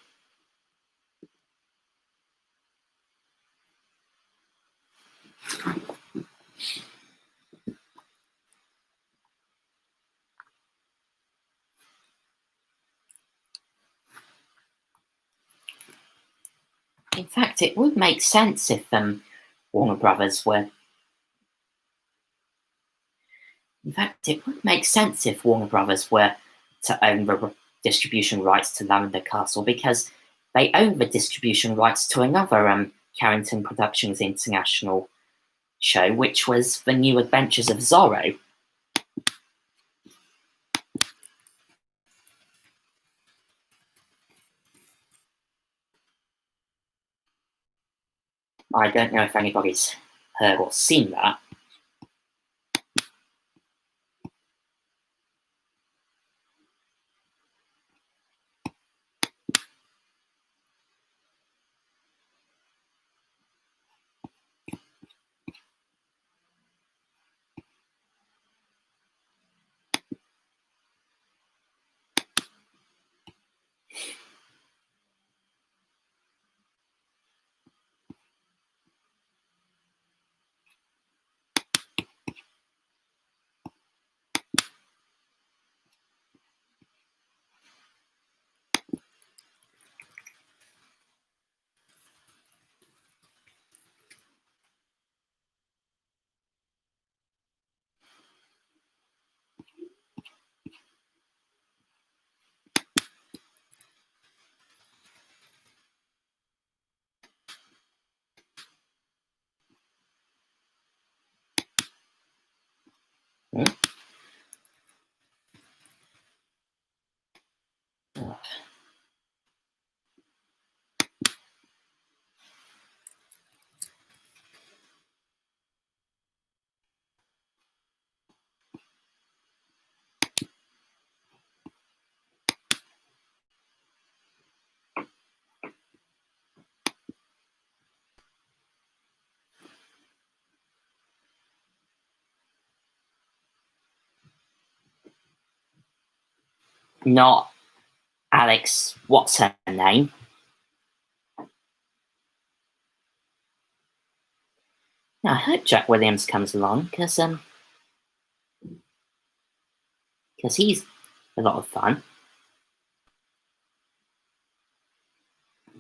In fact, it would make sense if Warner Brothers were. In fact, it would make sense if Warner Brothers were to own the distribution rights to Lavender Castle, because they own the distribution rights to another Carrington Productions International show, which was The New Adventures of Zorro. I don't know if anybody's heard or seen that. Hmm? not Alex, what's her name? I hope Jack Williams comes along, because he's a lot of fun.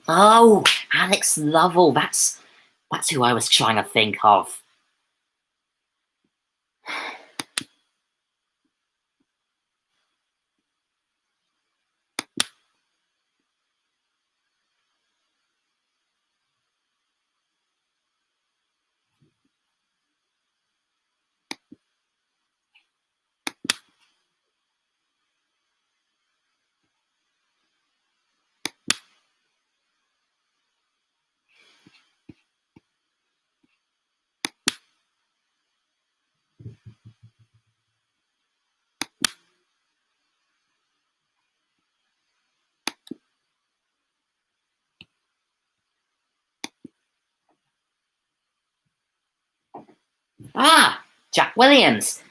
Oh, Alex Lovell, that's who I was trying to think of. Ah, Jack Williams.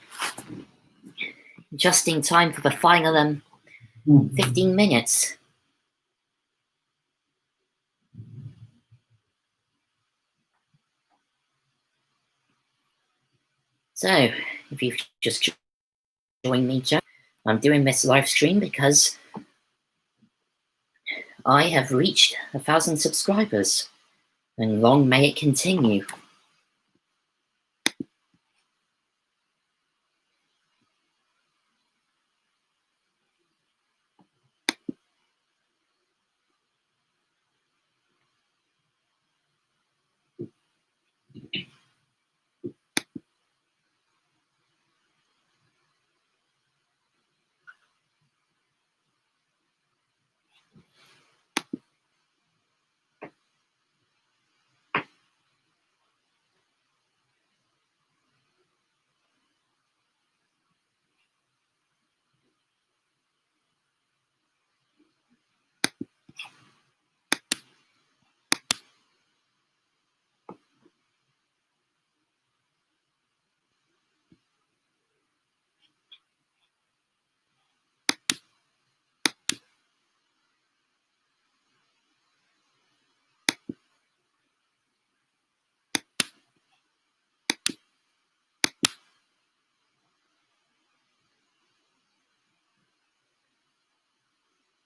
Just in time for the final 15 minutes. So, if you've just joined me, Jack, I'm doing this live stream because I have reached 1,000 subscribers, and long may it continue.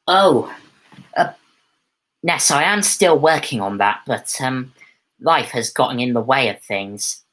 Oh, Ness, I am still working on that, but life has gotten in the way of things.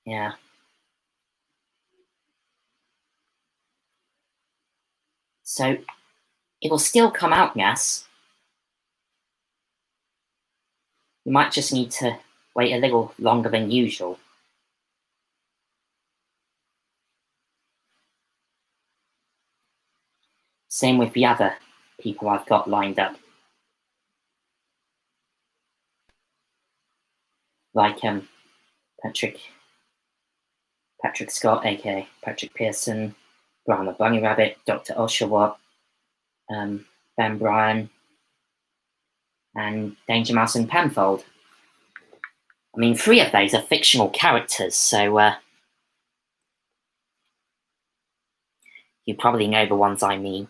Yeah. So, it will still come out, Ness. You might just need to wait a little longer than usual. Same with the other people I've got lined up. Like Patrick Scott, aka Patrick Pearson, Brian the Bunny Rabbit, Dr. Oshawott, Ben Bryan, and Danger Mouse and Penfold. I mean, 3 of those are fictional characters, so you probably know the ones I mean.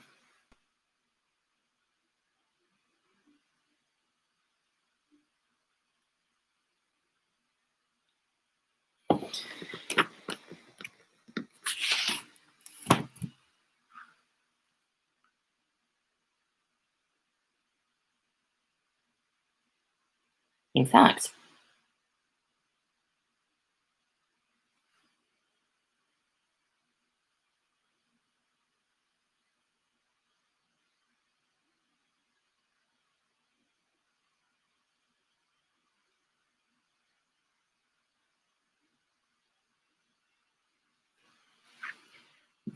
In fact,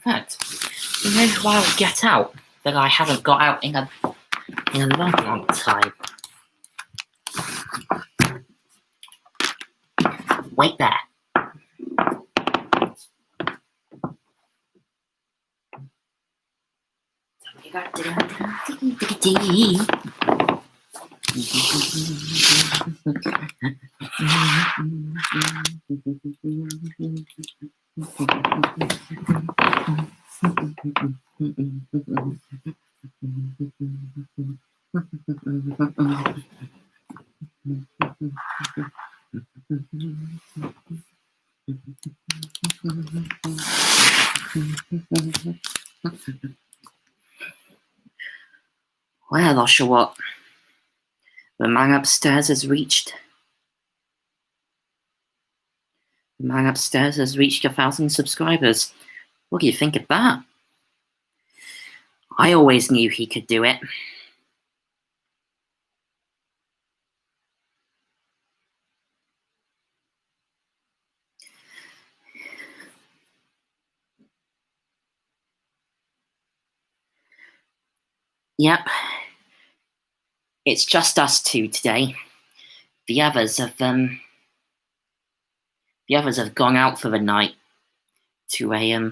In fact, you know who I'll get out that I haven't got out in a long, long time? Wait there. Well, Oshawott, the man upstairs has reached. The man upstairs has reached 1,000 subscribers. What do you think of that? I always knew he could do it. Yep. It's just us two today. The others have gone out for the night to a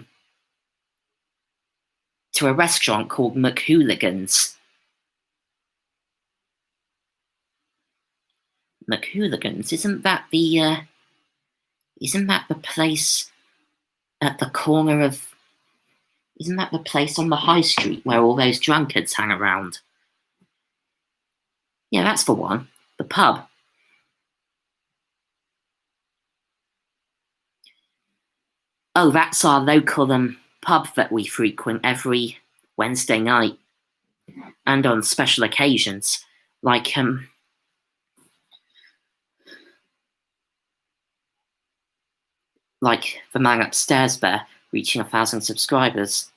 restaurant called McHooligans. McHooligans, isn't that the place at the corner of? Isn't that the place on the high street where all those drunkards hang around? Yeah, that's the one. The pub. Oh, that's our local pub that we frequent every Wednesday night, and on special occasions, like the man upstairs there reaching 1,000 subscribers.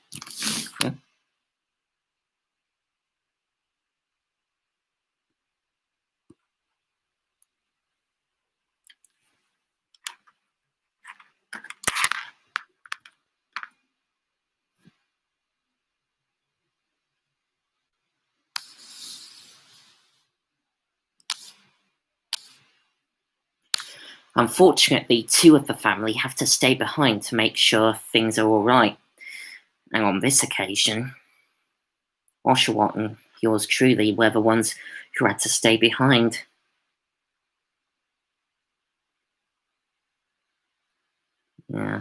Unfortunately, 2 of the family have to stay behind to make sure things are all right. And on this occasion, Oshawott and yours truly were the ones who had to stay behind. Yeah.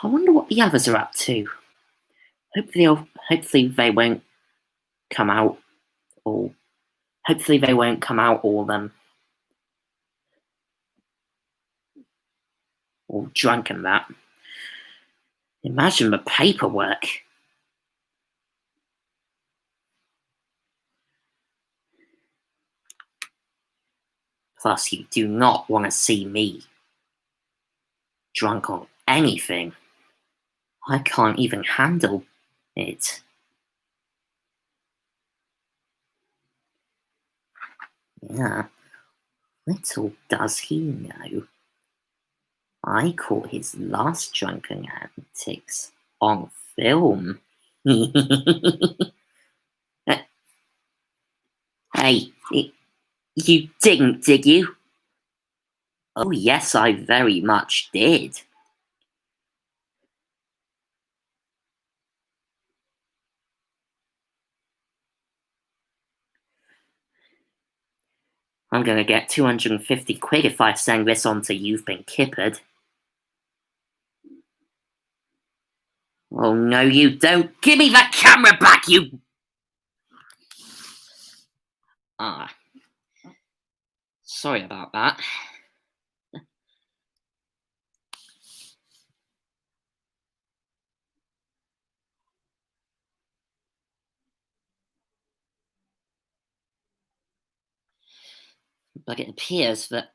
I wonder what the others are up to. Hopefully they won't come out all. Hopefully they won't come out all drunk and that. Imagine the paperwork. Plus, you do not want to see me drunk on anything. I can't even handle it. Yeah, little does he know, I caught his last drunken antics on film. Hey, you didn't, did you? Oh yes, I very much did. I'm gonna get 250 quid if I send this on to You've Been Kippered. Oh no, you don't! Give me that camera back, you! Sorry about that. But it appears that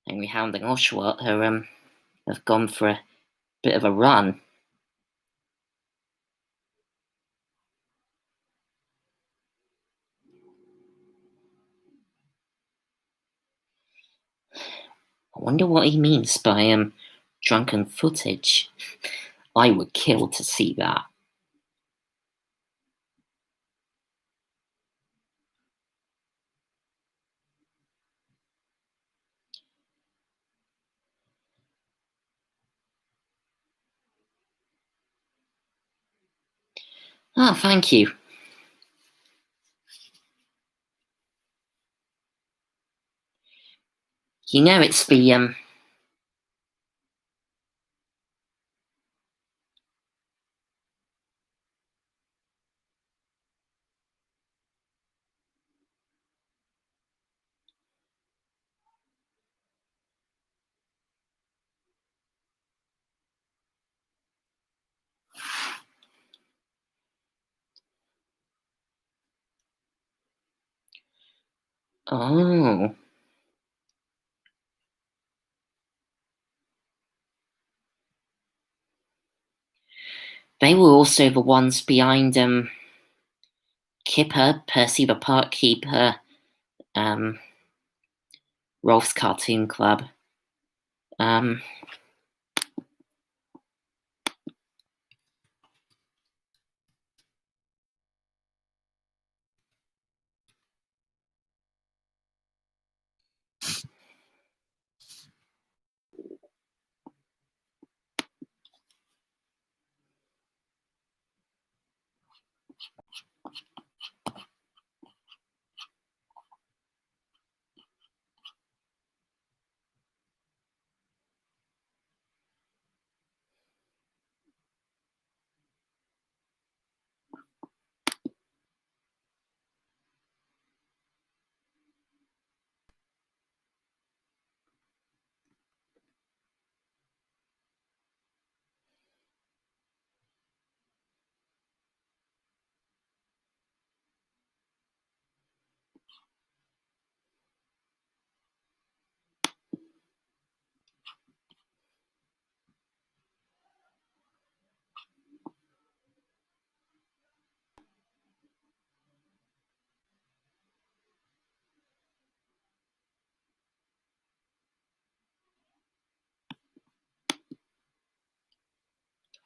Henry Hound and Oshawott have gone for a bit of a run. I wonder what he means by drunken footage. I would kill to see that. Oh, thank you. You know, it's the oh. They were also the ones behind Kipper, Percy the Park Keeper, Rolf's Cartoon Club. Um,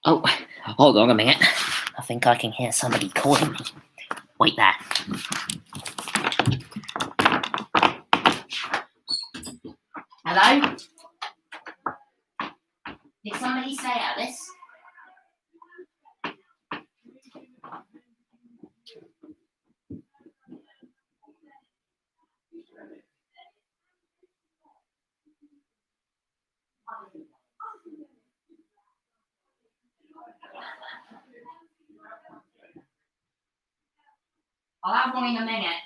oh, hold on a minute. I think I can hear somebody calling me. Wait there. Hello? Did somebody say Alice? I'll have one in a minute.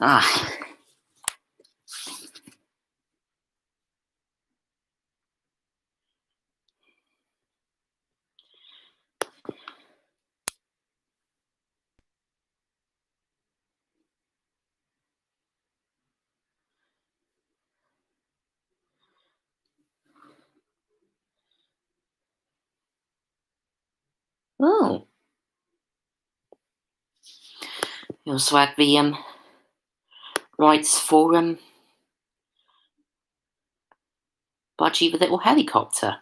Ah. Oh. You also have the rights for Budgie the Little Helicopter.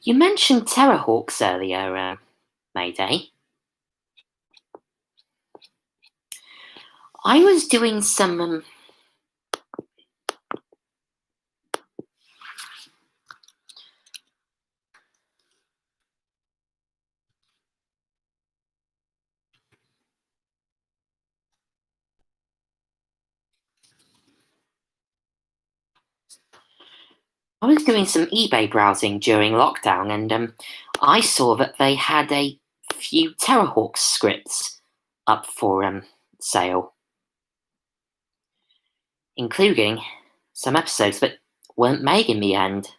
You mentioned Terrahawks earlier, Mayday. I was doing some eBay browsing during lockdown, and I saw that they had a few Terrahawks scripts up for sale, including some episodes that weren't made in the end.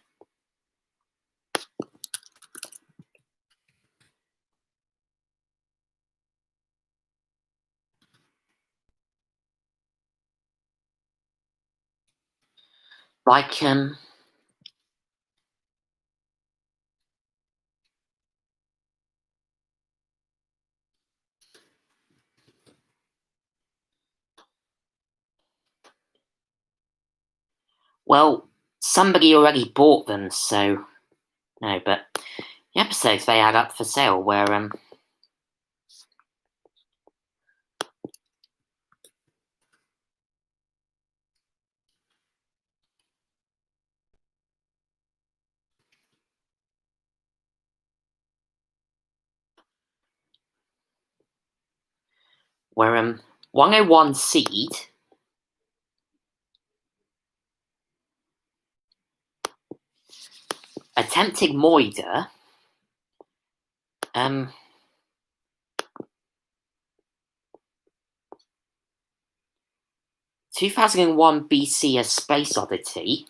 Like, well, somebody already bought them, so no, but the episodes they had up for sale were 101 Seed, Attempting Moida, 2001 BC: A Space Oddity,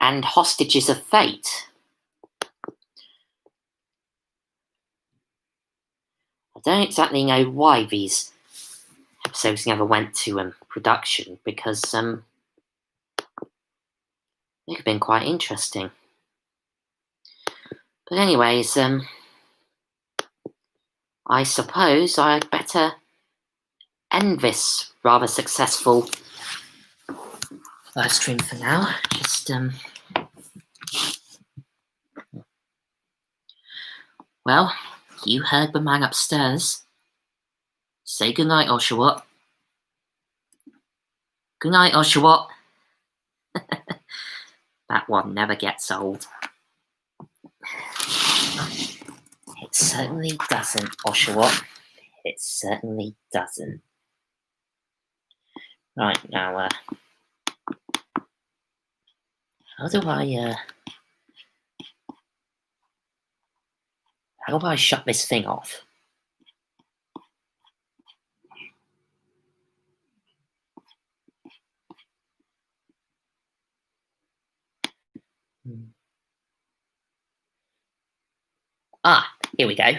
and Hostages of Fate. I don't exactly know why these episodes never went to production, because they could have been quite interesting. But anyways, I suppose I'd better end this rather successful live stream for now. Well, you heard the man upstairs. Say goodnight, Oshawott. Good night, Oshawott. That one never gets old. It certainly doesn't, Oshawott. It certainly doesn't. Right, now, how do I shut this thing off? Ah, here we go.